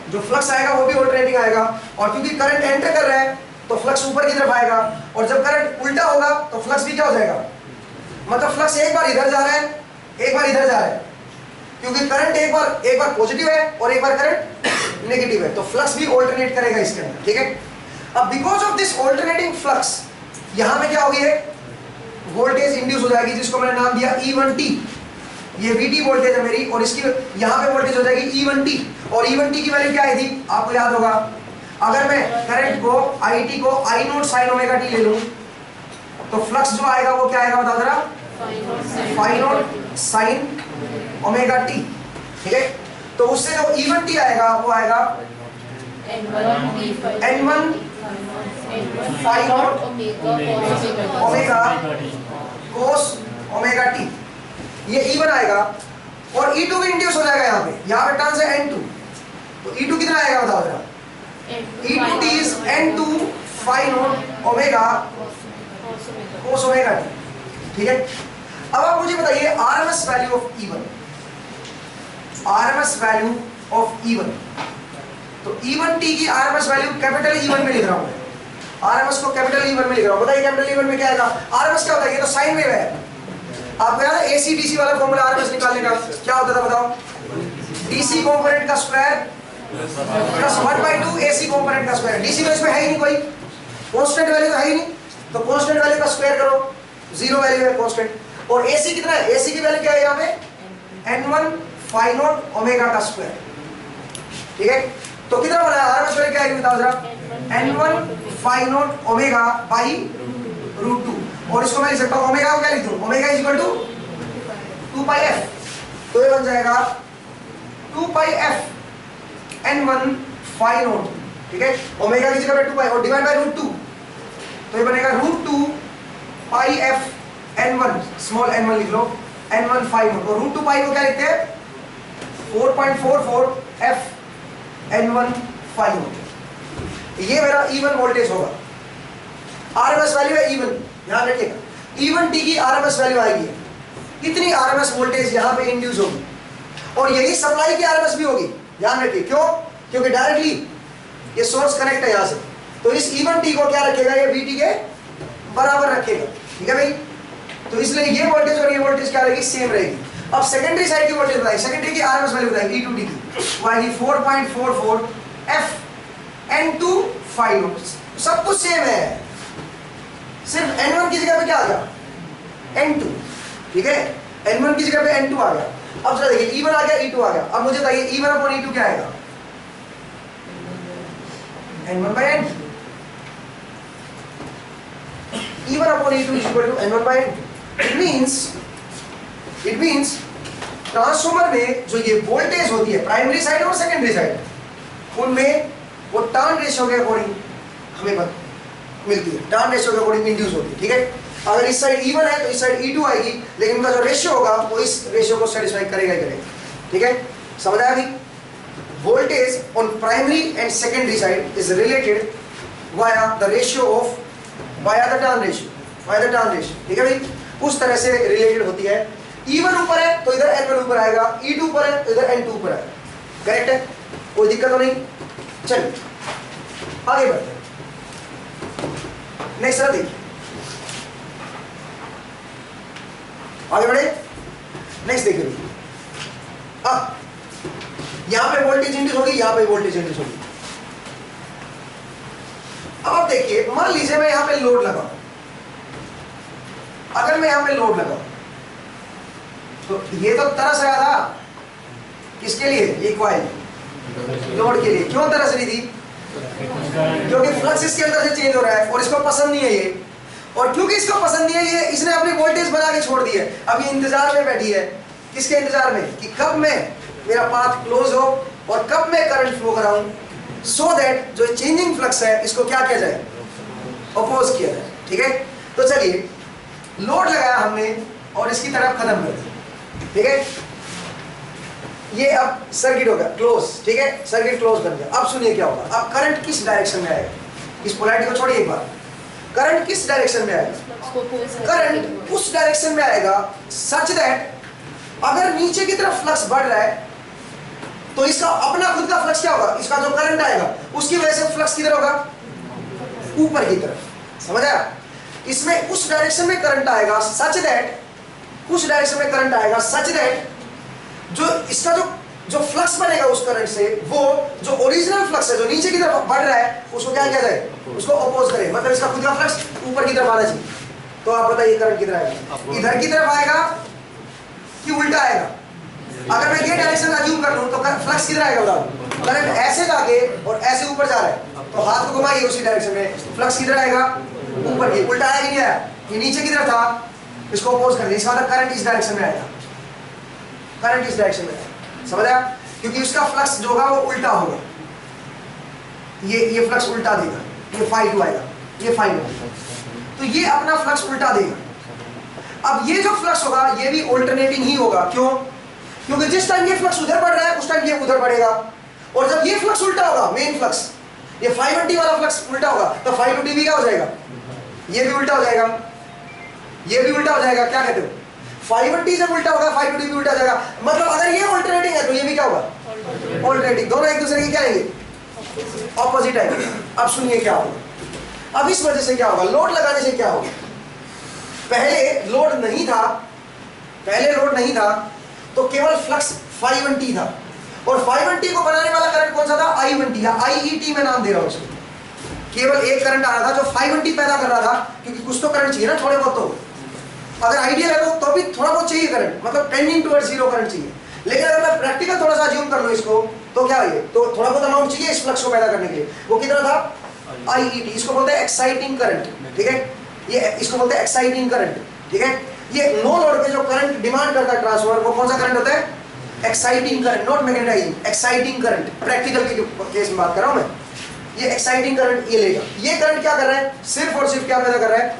जो फ्लक्स आएगा वो भी ऑल्टरनेटिंग आएगा, और क्योंकि करंट एंटर कर रहा है तो फ्लक्स ऊपर की तरफ आएगा, और जब करंट उल्टा होगा तो फ्लक्स भी क्या हो जाएगा, मतलब फ्लक्स एक बार इधर जा रहा है एक बार इधर जा रहा है, क्योंकि करंट एक बार पॉजिटिव है और एक बार करंट नेगेटिव है, तो फ्लक्स भी ऑल्टरनेट करेगा इसके अंदर, ठीक है। अब because of this alternating flux यहां पे क्या होगी, वोल्टेज इंड्यूस हो जाएगी जिसको मैंने नाम दिया E1T, ये VT वोल्टेज है मेरी, और इसकी यहां पे वोल्टेज हो जाएगी E1T, और E1T की वैल्यू क्या आई थी आपको याद होगा, अगर मैं करंट को IT को I0 sin ओमेगा t ले लूं तो फ्लक्स जो आएगा वो क्या आएगा बता जरा, फाइ0 sin ओमेगा t, ठीक है। तो उससे जो E1T आएगा वो आएगा N1 फाइ0 ओमेगा cos ओमेगा t, ये E1 आएगा, और E2 भी इंड्यूस हो जाएगा यहाँ पे टर्न से N2, तो E2 कितना आएगा बताओ जरा, E2T is N2 फाइ0 ओमेगा cos ओमेगा t, ठीक है। अब आप मुझे बताइए RMS value of E1, RMS value of E1, तो E1T की RMS वैल्यू कैपिटल E1 में लिख रहा हूं, आरएमएस को कैपिटल E1 में लिख रहा हूं, बताइए कैपिटल E1 में क्या आएगा? आरएमएस क्या होता है? ये तो साइन वेव है। आपको याद है एसी डीसी वाला फॉर्मूला आरएमएस निकालने का क्या होता था बताओ? डीसी कंपोनेंट का स्क्वायर प्लस 1/2 एसी कंपोनेंट का स्क्वायर। डीसी में इसमें है ही नहीं कोई कांस्टेंट वैल्यू, है ही नहीं, तो कांस्टेंट वैल्यू का स्क्वायर करो, जीरो वैल्यू है कांस्टेंट। और एसी कितना है? एसी की वैल्यू क्या है यहाँ पे? n1 फाई नॉट ओमेगा का स्क्वायर, ठीक है? तो कितना बना है? आरएमएस वैल्यू क्या है बताओ जरा? n1 phi not omega by √2। और इसको मैं लिख सकता हूं ओमेगा को क्या लिख दूं? Omega is equal to 2 pi f। तो ये बन जाएगा 2 pi f n1 phi not, ठीक है? ओमेगा की जगह पे 2 पाई और डिवाइड बाय √2, तो ये बनेगा √2 pi f n1, small n1 लिख लो, n1 फाई नॉट। और √2 पाई को क्या लिखते हैं? 4.44 f n1 फाई नॉट। ये मेरा E1 वोल्टेज होगा। आरएमएस वैल्यू है E1, ध्यान रखिएगा। E1 टी की आरएमएस वैल्यू आएगी, कितनी आरएमएस वोल्टेज यहाँ पे इंड्यूस होगी, और यही सप्लाई की आरएमएस भी होगी, ध्यान रखिए। क्यों? क्योंकि डायरेक्टली ये सोर्स कनेक्ट है यहाँ से, तो इस E1 टी को क्या रखेगा? ये VT के बराबर रखेगा, ठीक है भाई? तो इसलिए ये वोल्टेज और ये वोल्टेज क्या रहेगी? सेम रहेगी। अब सेकेंडरी साइड की वोल्टेज बताइए, सेकेंडरी की आरएमएस वैल्यू बताइए E2 टी की, वो आएगी 4.44 f n2 फाई नॉट। सब कुछ सेम है, सिर्फ n1 की जगह पे क्या आ गया? n2, ठीक है? n1 की जगह पे n2 आ गया। अब जरा देखिए E1 आ गया, E2 आ गया। अब मुझे बताइए E1 अपॉन E2 क्या आएगा? n1 by n2। E1 upon E2 is equal to n1 by n2। It means transformer में जो ये वोल्टेज होती है प्राइमरी साइड और सेकेंडरी साइड, उनमें वो टर्न रेशियो के अकॉर्डिंग हमें मिलती है, टर्न रेशियो के अकॉर्डिंग इंड्यूस होती है, ठीक है? अगर इस साइड E1 है तो इस साइड E2 आएगी, लेकिन उनका जो रेशियो होगा वो इस रेशियो को सेटिस्फाई करेगा ही करेगा, ठीक है? समझ आया अभी? Voltage on primary and secondary side is related via the ratio of via the turn ratio, ठीक है भाई? उस तरह से रिलेटेड होती है। E1 ऊपर है तो इधर N1 ऊपर आएगा, E2 ऊपर है तो इधर N2 ऊपर आएगा, करेक्ट है? कोई दिक्कत तो नहीं? चलिए आगे बढ़ते हैं। नेक्स्ट देखिए, आगे बढ़े, नेक्स्ट देखिए। अब यहां पे वोल्टेज इंड्यूस होगी, यहां पे वोल्टेज इंड्यूस होगी। अब आप देखिए, मान लीजिए मैं यहां पे लोड लगाऊं, अगर मैं यहां पे लोड लगाऊं तो ये तो तरस रहा था, किसके लिए? ये कॉइल लोड के लिए। क्यों तरस रही थी? क्योंकि फ्लक्स इसके अंदर से चेंज हो रहा है और इसको पसंद नहीं है ये, और क्योंकि इसको पसंद नहीं है ये, इसने अपनी वोल्टेज बना के छोड़ दी है। अब ये इंतजार में बैठी है, किसके इंतजार में? कि कब मैं मेरा पाथ क्लोज हो और कब मैं करंट फ्लो कराऊं, सो दैट जो चेंजिंग फ्लक्स है इसको क्या किया जाए? अपोज किया जाए, ठीक है? तो चलिए, लोड लगाया हमने और इसकी तरफ खत्म कर दी, ठीक है? ये अब सर्किट होगा क्लोज, ठीक है? सर्किट क्लोज बन गया। अब सुनिए क्या होगा। अब करंट किस डायरेक्शन में आएगा? इस पोलैरिटी को छोड़िए एक बार, करंट किस डायरेक्शन में आएगा? करंट उस डायरेक्शन में आएगा सच दैट अगर नीचे की तरफ फ्लक्स बढ़ रहा है तो इसका अपना खुद का फ्लक्स क्या होगा? इसका जो करंट आएगा उसकी वजह से फ्लक्स किधर होगा? ऊपर की तरफ, समझ आया? इसमें उस डायरेक्शन में करंट आएगा सच दैट, उस डायरेक्शन में करंट आएगा सच दैट जो इसका जो फ्लक्स बनेगा उस करंट से, वो जो ओरिजिनल फ्लक्स है जो नीचे की तरफ बढ़ रहा है उसको क्या किया जाए? उसको अपोज करे, मतलब इसका खुद का फ्लक्स ऊपर की तरफ आना चाहिए। तो आप बताइए करंट किधर आएगा? इधर की तरफ आएगा कि उल्टा आएगा? अगर मैं ये डायरेक्शन अज्यूम कर लूं तो फ्लक्स किधर आएगा बताओ? करंट ऐसे जाके और ऐसे ऊपर जा रहा है, तो हाथ को घुमाइए उसी डायरेक्शन में, फ्लक्स किधर आएगा? ऊपर की। उल्टा आया कि नहीं आया? ये नीचे की तरफ था, इसको अपोज कर दिया, इसका मतलब करंट इस डायरेक्शन में आएगा, करंट इस डायरेक्शन में आएगा, समझ आया? क्योंकि उसका फ्लक्स जो होगा वो उल्टा होगा, ये फ्लक्स उल्टा देगा, ये ∅2 आएगा, ये ∅1, तो ये अपना फ्लक्स उल्टा देगा। अब ये जो फ्लक्स होगा ये भी ऑल्टरनेटिंग ही होगा। क्यों? क्योंकि जिस टाइम ये फ्लक्स उधर बढ़ रहा है उस टाइम ये उधर बढ़ेगा, और जब ये फ्लक्स उल्टा होगा, मेन फ्लक्स ये ∅1t वाला फ्लक्स उल्टा होगा, तो ∅2t भी क्या हो जाएगा? ये भी उल्टा हो जाएगा, ये भी उल्टा हो जाएगा। क्या कहते हो? ∅1t जब उल्टा होगा ∅2t भी उल्टा हो जाएगा। मतलब अगर ये ऑल्टरनेटिंग है तो ये भी क्या होगा? ऑल्टरनेटिंग। दोनों एक दूसरे के क्या आएंगे? ऑपोजिट आएंगे। अब सुनिए क्या होगा। अब इस वजह से क्या होगा, लोड लगाने से क्या होगा, पहले लोड नहीं था तो केवल फ्लक्स 5 था, और 5 को बनाने वाला करंट कौन सा था, I1 या IET में नाम दे रहा हूं उसको। केवल एक करंट आ रहा था जो 5 पैदा कर रहा था, क्योंकि कुछ तो करंट चाहिए ना, थोड़े बहुत तो। अगर आइडियल है तो भी थोड़ा बहुत चाहिए करंट, मतलब टेंडिंग टुवर्ड्स 0 करंट चाहिए। लेकिन अगर मैं प्रैक्टिकल थोड़ा सा अज्यूम कर लूं इसको, तो क्या है, तो थोड़ा बहुत अमाउंट चाहिए इस फ्लक्स को पैदा करने के लिए। वो कितना था, IET। इसको बोलते हैं एक्साइटिंग करंट, ठीक है, ये इसको बोलते हैं एक्साइटिंग करंट, ठीक है। ये नो लोड पे जो करंट डिमांड करता है ट्रांसफार्मर, वो कौन सा करंट होता है, exciting current, not magnetizing, exciting current. Practical के केस में बात कर रहा हूं मैं। ये एक्साइटिंग करंट ये लेगा, ये करंट क्या कर रहा है, सिर्फ और सिर्फ क्या पैदा कर रहा है,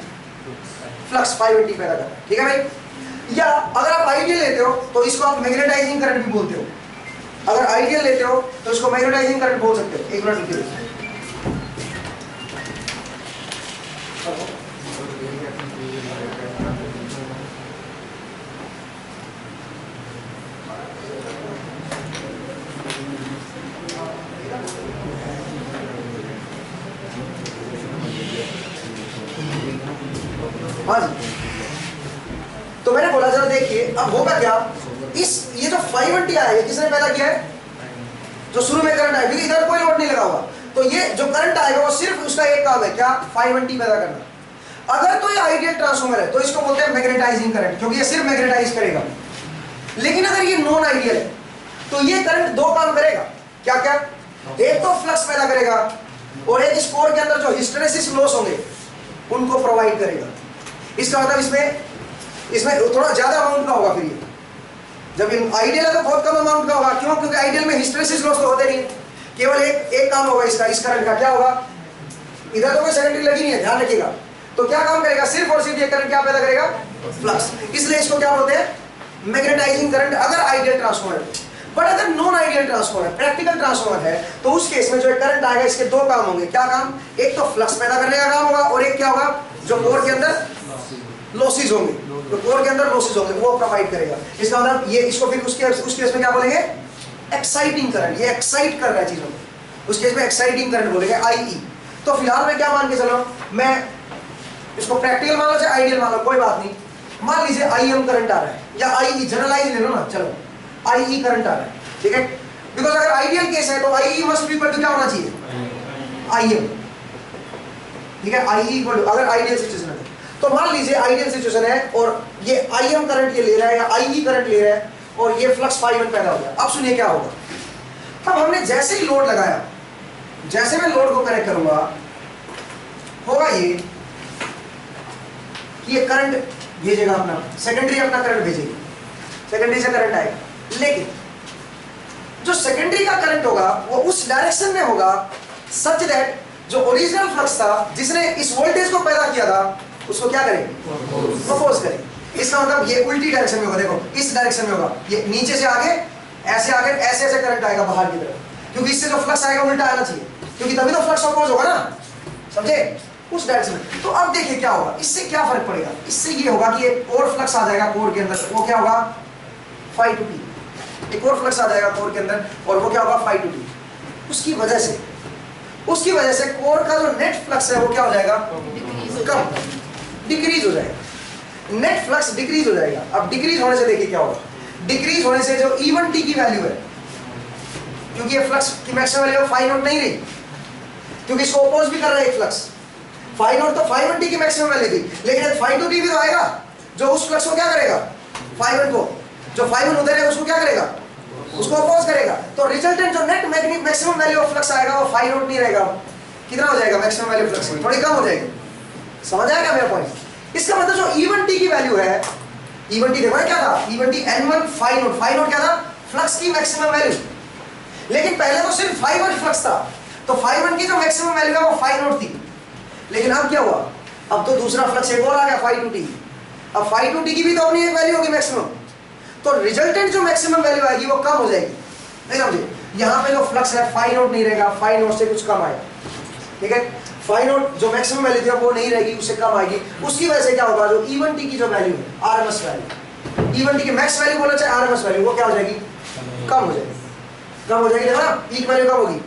फ्लक्स 580 पैदा कर रहा है, ठीक है भाई। या अगर आप आइडियल लेते हो तो इसको आप मैग्नेटाइजिंग करंट भी बोलते हो। अगर आइडियल लेते हो तो इसको मैग्नेटाइजिंग करंट बोल सकते हो। एक मिनट रुकिए, हाँ जी। तो मैंने बोला जरा देखिए अब होगा क्या, ये जो 520 आया है किसने पैदा किया है, जो शुरू में करंट आया, क्योंकि इधर कोई लोड नहीं लगा हुआ, तो ये जो करंट आएगा वो सिर्फ उसका एक काम है, क्या, 520 पैदा करना। अगर तो ये आइडियल ट्रांसफार्मर है तो इसको बोलते हैं मैग्नेटाइजिंग करंट, क्योंकि ये सिर्फ मैग्नेटाइज करेगा। लेकिन अगर ये नॉन आइडियल है तो ये करंट दो काम करेगा, क्या क्या, एक तो फ्लक्स पैदा करेगा और एक इस कोर के अंदर जो हिस्टेरेसिस लॉस होंगे उनको प्रोवाइड करेगा। इसका मतलब इसमें थोड़ा ज्यादा अमाउंट का होगा। फिर ये जब आइडियल है तो बहुत कम अमाउंट का होगा, क्यों, क्योंकि आइडियल में हिस्टेरेसिस लॉस तो होते नहीं, केवल एक काम होगा इसका, इस करंट का क्या होगा, इधर तो कोई सेकेंडरी लगी नहीं है, ध्यान रखिएगा। तो क्या काम करेगा, सिर्फ और सिर्फ ये करंट क्या पैदा करेगा, फ्लक्स। इसलिए इसको क्या बोलते हैं, मैग्नेटाइजिंग करंट, अगर आइडियल ट्रांसफार्मर है। बट अगर non ideal transformer, practical transformer है, तो उस केस में जो करंट आएगा इसके दो काम होंगे। क्या काम, एक तो फ्लक्स पैदा करने का काम होगा, और एक क्या होगा, जो कोर के अंदर लॉसेस होंगे, तो कोर के अंदर लॉसेस होंगे वो प्रोवाइड करेगा। इसका मतलब ये, इसको फिर उस केस में क्या बोलेंगे, एक्साइटिंग करंट, ये एक्साइट कर रहा है चीजों को, उस केस में एक्साइटिंग करंट बोलेंगे, IE। तो फिलहाल मैं क्या मान के चलो, मैं इसको प्रैक्टिकल मान लो चाहे आइडियल मान लो, कोई बात नहीं। मान लीजिए IM करंट आ रहा है, या IE, जनरलाइज ले लो ना, चलो IE करंट आ रहा है, ठीक है। बिकॉज अगर आइडियल केस है तो IE must be equal to क्या होना चाहिए, IM, ठीक है। IE इक्वल टू, अगर आइडियल सिचुएशन है तो मान लीजिए आइडियल सिचुएशन है और ये IM करंट ये ले रहा है या IE करंट ले रहा है और ये फ्लक्स 5 पैदा हो गया। अब सुनिए क्या होगा, अब हमने जैसे ही लोड लगाया, जैसे मैं लोड को कनेक्ट करूंगा, होगा ये कि ये करंट भेजेगा अपना, सेकेंडरी अपना करंट भेजेगी, सेकेंडरी से करंट आएगा। लेकिन जो सेकेंडरी का करंट होगा वो उस डायरेक्शन में होगा सच दैट जो ओरिजिनल फ्लक्स था जिसने इस वोल्टेज को पैदा किया था उसको क्या करेंगे, अपोज करेंगे। इसका मतलब ये उल्टी डायरेक्शन में होगा, देखो इस डायरेक्शन में होगा, ये नीचे से आगे ऐसे ऐसे करंट आएगा बाहर की तरफ, क्योंकि इससे जो फ्लक्स आएगा उल्टा आना चाहिए, क्योंकि तभी तो फ्लक्स अपोज होगा ना, समझे, उस डायरेक्शन में। तो अब देखिए क्या होगा, इससे क्या फर्क पड़ेगा, इससे ये होगा कि एक और फ्लक्स आ जाएगा कोर के अंदर, वो क्या होगा, phi to t, एक और फ्लक्स आ जाएगा कोर के अंदर और वो क्या होगा, phi to t। उसकी वजह से कोर का जो नेट फ्लक्स है वो क्या हो जाएगा, कम, डिक्रीज हो जाएगा, नेट फ्लक्स डिक्रीज हो जाएगा। अब डिक्रीज होने से देखिए क्या होगा, डिक्रीज होने से जो E1t की वैल्यू है, क्योंकि ये फ्लक्स की मैक्सिमम वैल्यू phi नॉट नहीं रही, क्योंकि इसको अपोज भी कर रहा है एक फ्लक्स, phi नॉट तो phi 1t की मैक्सिमम वैल्यू थी, लेकिन phi 2t भी तो आएगा जो उस फ्लक्स को क्या करेगा, phi 1 को, जो phi 1 उधर है उसको क्या करेगा, उसको अपोज करेगा। तो रिजल्टेंट जो net maximum value of flux आएगा वो phi नॉट नहीं रहेगा, कितना हो जाएगा, मैक्सिमम वैल्यू फ्लक्स की थोड़ी कम हो जाएगी। समझ आएगा मेरा पॉइंट। इसका मतलब जो E1t की वैल्यू है, E1t देखो क्या था, E1t N1 phi नॉट क्या था, फ्लक्स की मैक्सिमम वैल्यू। लेकिन पहले तो सिर्फ phi 1 फ्लक्स था, तो phi 1 की जो मैक्सिमम वैल्यू है वो phi नॉट थी। लेकिन अब क्या हुआ, अब तो दूसरा फ्लक्स एक और आ गया phi 2t, अब phi 2t की भी तो अपनी एक वैल्यू होगी मैक्सिमम, तो रिजल्टेंट जो मैक्सिमम वैल्यू आएगी वो कम हो जाएगी, नहीं समझे। यहाँ पे जो फ्लक्स है phi नॉट नहीं रहेगा, phi नॉट से कुछ कम आएगा, ठीक है। phi नॉट जो मैक्सिमम वैल्यू थी वो नहीं रहेगी, उससे कम आएगी। उसकी वजह से क्या होगा, जो E1t की जो वैल्यू है, RMS वैल्यू, E1t की मैक्स वैल्यू बोला चाहे RMS वैल्यू, वो क्या हो जाएगी, कम हो जाएगी, कम हो जाएगी, देखो ना, पीक वैल्यू कम होगी,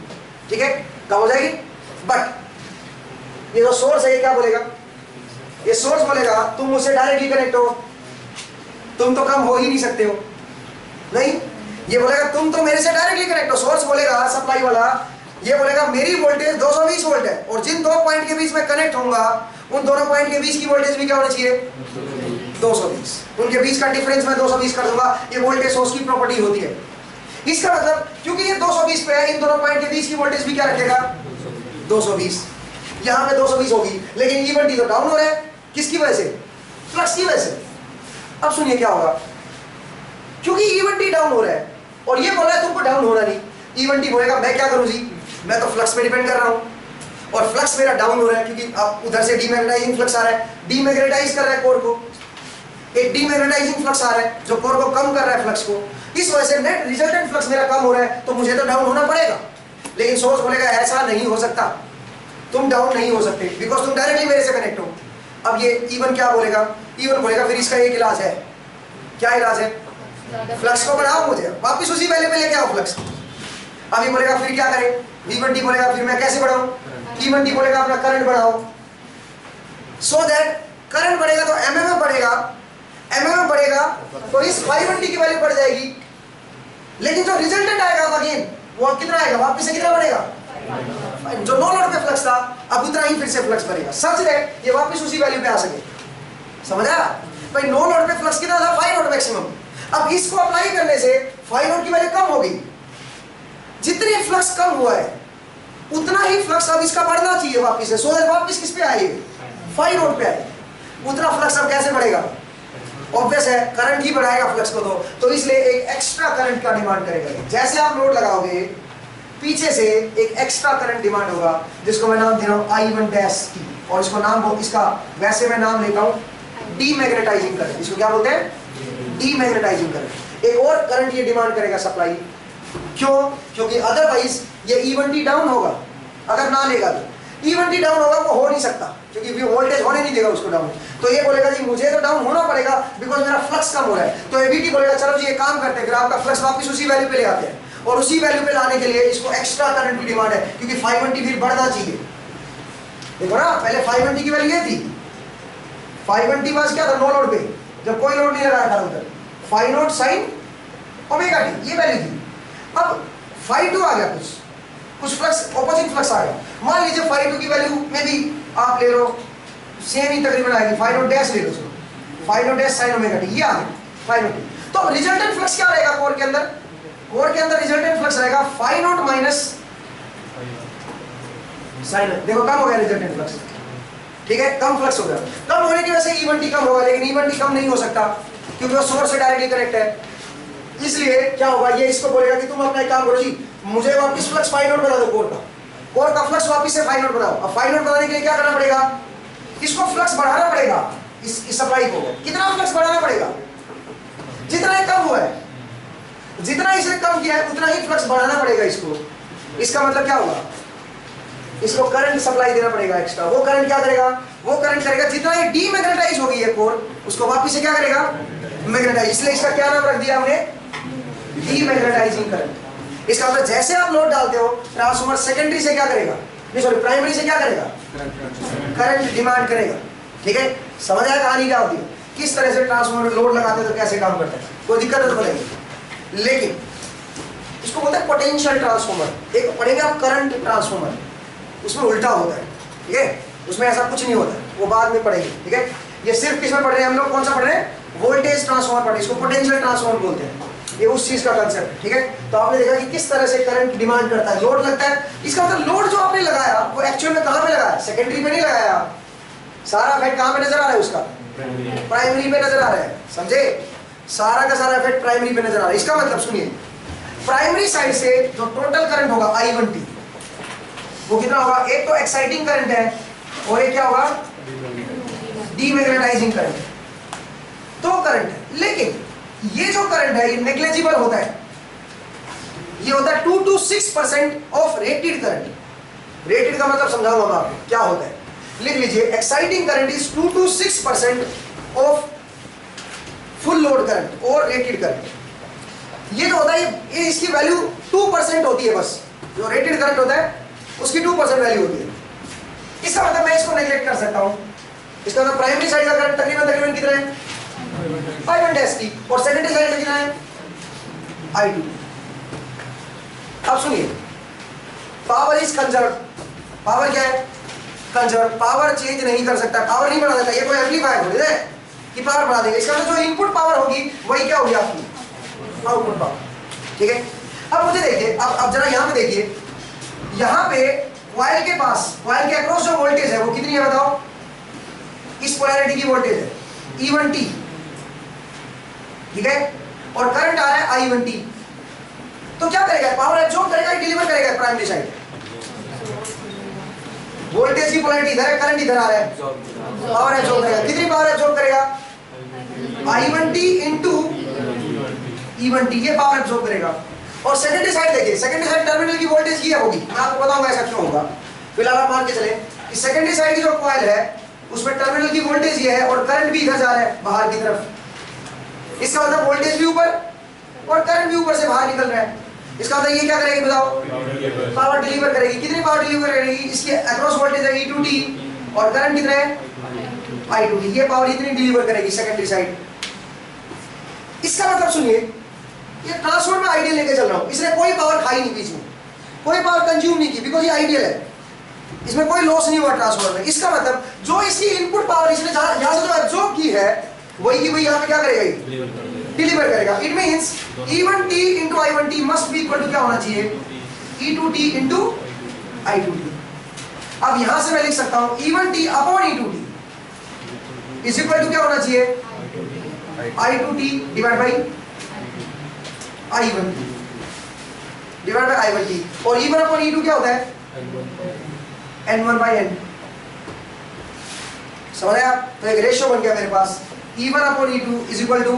ठीक है, कम हो जाएगी। बट ये जो सोर्स है ये क्या बोलेगा, ये सोर्स बोलेगा तुम मुझसे डायरेक्टली कनेक्ट हो, तुम तो कम हो ही नहीं सकते हो, नहीं, ये बोलेगा तुम तो मेरे से डायरेक्टली कनेक्ट हो। सोर्स बोलेगा सप्लाई वाला, ये बोलेगा मेरी वोल्टेज 220 वोल्ट है और जिन दो पॉइंट के बीच में कनेक्ट होऊंगा उन दोनों पॉइंट के बीच की वोल्टेज भी क्या होनी चाहिए, 220। उनके बीच का डिफरेंस मैं 220 कर दूंगा, ये वोल्टेज सोर्स की प्रॉपर्टी होती है। इसका मतलब क्योंकि ये 220 पे है, इन दोनों पॉइंट के बीच की वोल्टेज भी क्या रखेगा, 220। यहाँ पे 220 होगी, लेकिन इवन टी तो डाउन हो रहा है, किसकी वजह से, फ्लक्स की वजह से। अब सुनिए क्या होगा, क्योंकि इवन टी डाउन हो रहा है और ये बोल रहा है तुमको डाउन होना नहीं, इवन टी बोलेगा मैं क्या करूं जी, मैं तो फ्लक्स पे डिपेंड कर रहा हूं और फ्लक्स मेरा डाउन हो रहा है क्योंकि अब उधर से डीमैग्नेटाइजिंग फ्लक्स आ रहा है, डीमैग्नेटाइज कर रहा है कोर को, एक डीमैग्नेटाइजिंग फ्लक्स आ रहा है जो कोर को कम कर रहा है फ्लक्स को, इस वजह से नेट रिजल्टेंट फ्लक्स मेरा कम हो रहा है, तो मुझे तो डाउन होना पड़ेगा। लेकिन सोर्स बोलेगा ऐसा नहीं हो सकता, तुम डाउन नहीं हो सकते बिकॉज तुम डायरेक्टली मेरे से कनेक्ट हो। अब ये इवन क्या बोलेगा, इवन बोलेगा फिर इसका एक इलाज है, क्या इलाज है, फ्लक्स को बढ़ाओ, मुझे वापस उसी वैल्यू पे लेके आओ फ्लक्स। अब ये बोलेगा फिर क्या करें, इवन टी बोलेगा फिर मैं कैसे बढ़ाऊं, इवन टी बोलेगा अपना करंट बढ़ाओ, सो दैट करंट बढ़ेगा तो एमएम में बढ़ेगा, एमएम में बढ़ेगा तो इस 520 की वैल्यू बढ़ जाएगी, लेकिन जो रिजल्टेंट आएगा अगेन वो कितना आएगा, वापस से कितना बढ़ेगा, जो नो लोड पे फ्लक्स था अब उतना ही फिर से फ्लक्स बढ़ेगा, सच दैट ये वापस उसी वैल्यू पे आ सके। समझ आया भाई, नो लोड पे फ्लक्स कितना था, 5 नोट मैक्सिमम। अब इसको अप्लाई करने से 5 नोट की वैल्यू कम हो गई, जितनी फ्लक्स कम हुआ है उतना ही फ्लक्स अब इसका बढ़ना चाहिए वापस से, सो दैट वापस किस पे आए, 5 नोट पे आए। उतना फ्लक्स अब कैसे बढ़ेगा, ऑब्वियस है करंट ही बढ़ाएगा फ्लक्स को, तो इसलिए एक एक्स्ट्रा करंट का डिमांड करेगा। जैसे आप लोड लगाओगे पीछे से एक एक्स्ट्रा करंट डिमांड होगा, जिसको मैं नाम दे रहा हूं I1 डैश की, और इसको नाम इसका वैसे मैं नाम लेता हूं डीमैग्नेटाइजिंग करंट। इसको क्या बोलते हैं, डीमैग्नेटाइजिंग करंट। एक और करंट ये डिमांड करेगा सप्लाई, क्यों, क्योंकि अदरवाइज ये इवन टी डाउन होगा, अगर ना लेगा तो इवन टी डाउन होगा, वो हो नहीं सकता क्योंकि वोल्टेज होने नहीं देगा उसको डाउन। तो ये बोलेगा जी मुझे तो डाउन होना पड़ेगा बिकॉज मेरा फ्लक्स कम हो रहा है, तो एबीटी बोलेगा चलो जी ये काम करते हैं, फिर आपका फ्लक्स वापस उसी वैल्यू पे ले आते हैं, और उसी वैल्यू पे लाने के लिए इसको एक्स्ट्रा करंट की डिमांड है, क्योंकि 520 फिर बढ़ना चाहिए। देखो ना, पहले 520 की वैल्यू ये थी, 520 बस क्या था, नो लोड पे, जब कोई लोड नहीं लगाया था उधर, 5 नोट साइन ओमेगा टी ये वैल्यू थी। अब 5.2 आ गया, कुछ फ्लक्स ऑपोजिट फ्लक्स आ गया। मान लीजिए 5.2 की वैल्यू में भी आप ले लो सेम ही तकरीबन आएगी, 5 नोट डैश ले लो, 5 note dash sine omega T ये आ गया 5 नोट। तो रिजल्टेंट फ्लक्स क्या रहेगा कोर के अंदर, कोर के अंदर रिजल्टेंट फ्लक्स रहेगा 5 नोट माइनस साइन, देखो कम हो गया रिजल्टेंट फ्लक्स, ठीक है, कम फ्लक्स हो गया। कम होने की वजह से इवन टी कम होगा, लेकिन इवन टी कम नहीं हो सकता क्योंकि वो सोर्स से डायरेक्टली कनेक्ट है। इसलिए क्या होगा, ये इसको बोलेगा कि तुम अपना एक काम करो जी, मुझे वापस फ्लक्स 5 नोट बना दो, कोर का फ्लक्स वापस से 5 नोट बनाओ। अब 5 नोट बनाने के लिए क्या करना पड़ेगा, इसको फ्लक्स बढ़ाना पड़ेगा, इस सप्लाई को कितना फ्लक्स बढ़ाना पड़ेगा, जितना कम हुआ है, जितना इसने कम किया है उतना ही फ्लक्स बढ़ाना पड़ेगा इसको। इसका मतलब क्या होगा, इसको करंट सप्लाई देना पड़ेगा एक्स्ट्रा। वो करंट क्या करेगा, वो करंट करेगा जितना ये डीमैग्नेटाइज हो गई है कोर, उसको वापस से क्या करेगा, मैग्नेटाइज। इसलिए इसका क्या नाम रख दिया हमने, डीमैग्नेटाइजिंग करंट। इसका मतलब जैसे आप लोड डालते हो, ट्रांसफार्मर सेकेंडरी से क्या करेगा, नहीं सॉरी प्राइमरी से क्या करेगा, करंट डिमांड करेगा। ठीक है, समझ आया कहानी क्या होती है, किस तरह से ट्रांसफार्मर लोड लगाते हैं तो कैसे काम करता है, कोई दिक्कत तो नहीं। लेकिन इसको बोलते हैं पोटेंशियल ट्रांसफार्मर। एक पढ़ेंगे आप करंट ट्रांसफार्मर, उसमें उल्टा होता है, ठीक है, उसमें ऐसा कुछ नहीं होता, वो बाद में पढ़ेंगे। ठीक है, ये सिर्फ किसमें पढ़ रहे हैं हम लोग, कौन सा पढ़ रहे हैं, वोल्टेज ट्रांसफार्मर पढ़ रहे हैं, इसको पोटेंशियल ट्रांसफार्मर बोलते हैं। ये उस चीज का कंसेप्ट है। ठीक है, तो आपने देखा कि किस तरह से करंट डिमांड करता है, लोड लगता है। इसका मतलब लोड जो आपने लगाया वो एक्चुअल में कहां पे लगाया, सेकेंडरी पे नहीं लगाया, सारा इफेक्ट कहां पे नजर आ रहा है उसका, प्राइमरी पे नजर आ रहा है। समझे, सारा का सारा इफेक्ट प्राइमरी पे नजर आ रहा है। इसका मतलब सुनिए, प्राइमरी साइड से जो टोटल करंट होगा I1T, वो कितना होगा, एक तो एक्साइटिंग करंट है और एक क्या होगा, डीमैग्नेटाइजिंग करंट, तो करंट है। लेकिन ये जो करंट है ये नेग्लिजिबल होता है, ये होता है 2 to 6% of rated current. Rated का मतलब समझाऊंगा मैं आपको क्या होता है, लिख लीजिए, exciting current is 2 to 6% of full load current और रेटेड करंट। ये जो होता है ये इसकी वैल्यू 2% होती है, बस जो रेटेड करंट होता है उसकी 2% वैल्यू होती है। इसका मतलब मैं इसको नेगलेक्ट कर सकता हूं। इसका मतलब प्राइमरी साइड का करंट तकरीबन कितना है, I1 डैश की, और सेकेंडरी साइड में कितना है, I2। अब सुनिए, पावर इज कंजर्व, पावर क्या है, कंजर्व, पावर चेंज नहीं कर सकता, पावर नहीं बढ़ा देता। ये कोई एम्पलीफायर थोड़ी है कि पावर बढ़ा देगा। इसका मतलब जो इनपुट पावर होगी वही क्या होगी आपकी, आउटपुट पावर। ठीक है, अब मुझे देखिए, अब जरा यहाँ पे देखिए, यहाँ पे कॉइल के पास, कॉइल के अक्रॉस जो वोल्टेज है वो कितनी है बताओ, इस पोलैरिटी की वोल्टेज है E1T, ठीक है, और करंट आ रहा है I1T। तो क्या करेगा, पावर एब्जॉर्ब करेगा, डिलीवर करेगा प्राइमरी साइड। वोल्टेज की पोलैरिटी इधर है, करंट इधर आ रहा है, पावर एब्जॉर्ब करेगा। कितनी पावर एब्जॉर्ब करेगा, I1T इंटू E1T, ये पावर एब्जॉर्ब करेगा। और सेकेंडरी साइड देखिए, सेकेंडरी साइड टर्मिनल की वोल्टेज ये होगी, मैं आपको बताऊंगा ऐसा क्यों होगा। फिलहाल आप मान के चले कि सेकेंडरी साइड की जो कॉइल है उसमें टर्मिनल की वोल्टेज ये है और करंट भी इधर जा रहा है बाहर की तरफ। इसका मतलब वोल्टेज भी ऊपर और करंट भी ऊपर से बाहर निकल रहा है। इसका मतलब ये क्या करेगी बताओ, पावर डिलीवर करेगी। कितनी पावर डिलीवर करेगी, इसकी अक्रॉस वोल्टेज है E2T और करंट कितना है I2T, ये पावर इतनी डिलीवर करेगी सेकेंडरी साइड। इसका मतलब सुनिए, ये ट्रांसफार्मर में आइडियल लेके चल रहा हूं, इसने कोई पावर खाई नहीं बीच में, कोई पावर कंज्यूम नहीं की, बिकॉज ये आइडियल है, इसमें कोई लॉस नहीं हुआ ट्रांसफार्मर में। इसका मतलब जो इसकी इनपुट पावर इसने यहां से जो एब्जॉर्ब की है वही की वही यहां पे क्या करेगा, डिलीवर करेगा। It means E1T into I1T must be equal to क्या होना चाहिए, E2T into I2T। अब यहां से मैं लिख सकता हूं E1T upon E2T is equal to क्या होना चाहिए, I2T divide by I1T divide by I1T। और E1 अपॉन E2 क्या होता है, N1 by N। समझ आया? तो एक रेशियो बन गया मेरे पास, E1 upon E2 is equal to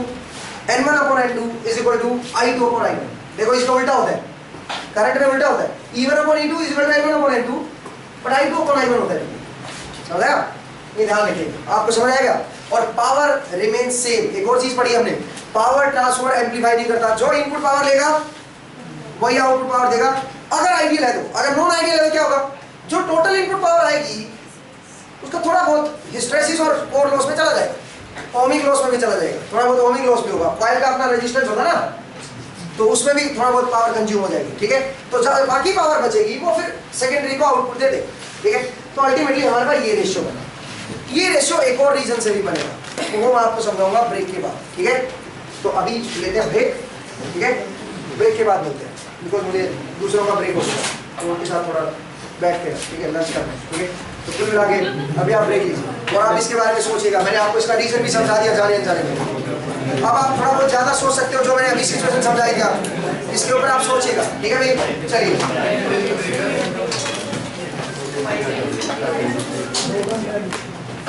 N1 upon N2 is equal to I2 upon I1। देखो इसका उल्टा होता है, करंट में उल्टा होता है, E1 upon E2 is equal to N1 upon N2, but I2 upon I1 होता है। समझ आया? ये ध्यान रखिए, आपको समझ आएगा। और पावर रिमेन सेम। एक और चीज पढ़ी हमने, पावर ट्रांसफर एम्पलीफाई नहीं करता, जो इनपुट पावर लेगा वही आउटपुट पावर देगा, अगर आइडियल है तो। अगर नॉन आइडियल है तो क्या होगा, जो टोटल इनपुट पावर आएगी उसका थोड़ा बहुत हिस्टैरिसीस और कोर लॉस में चला जाएगा, ओमिक लॉस में भी चला जाएगा, थोड़ा बहुत ओमिक लॉस भी होगा। कॉइल का अपना रेजिस्टेंस होगा ना, तो उसमें भी थोड़ा बहुत पावर कंज्यूम हो जाएगी। ठीक है, तो बाकी पावर बचेगी वो फिर सेकेंडरी को आउटपुट दे दे। ठीक है, तो अल्टीमेटली हमारे पास ये रेशियो बना। ये रेशियो एक और रीजन से भी बनेगा, तो वो मैं आपको समझाऊंगा ब्रेक के बाद। ठीक है, तो अभी लेते हैं ब्रेक। ठीक है, ब्रेक के बाद मिलते हैं, बिकॉज मुझे दूसरों का ब्रेक हो गया, तो उनके साथ थोड़ा बैठते हैं। ठीक है, लंच करना है। ठीक है, तो कुल मिला के अभी आप ब्रेक लीजिए और आप इसके बारे में सोचिएगा। मैंने आपको इसका रीजन भी समझा दिया जाने अनजाने में। अब आप थोड़ा बहुत ज़्यादा सोच सकते हो, जो मैंने अभी सिचुएशन समझाई थी आपको, इसके ऊपर आप सोचिएगा। ठीक है भाई, चलिए।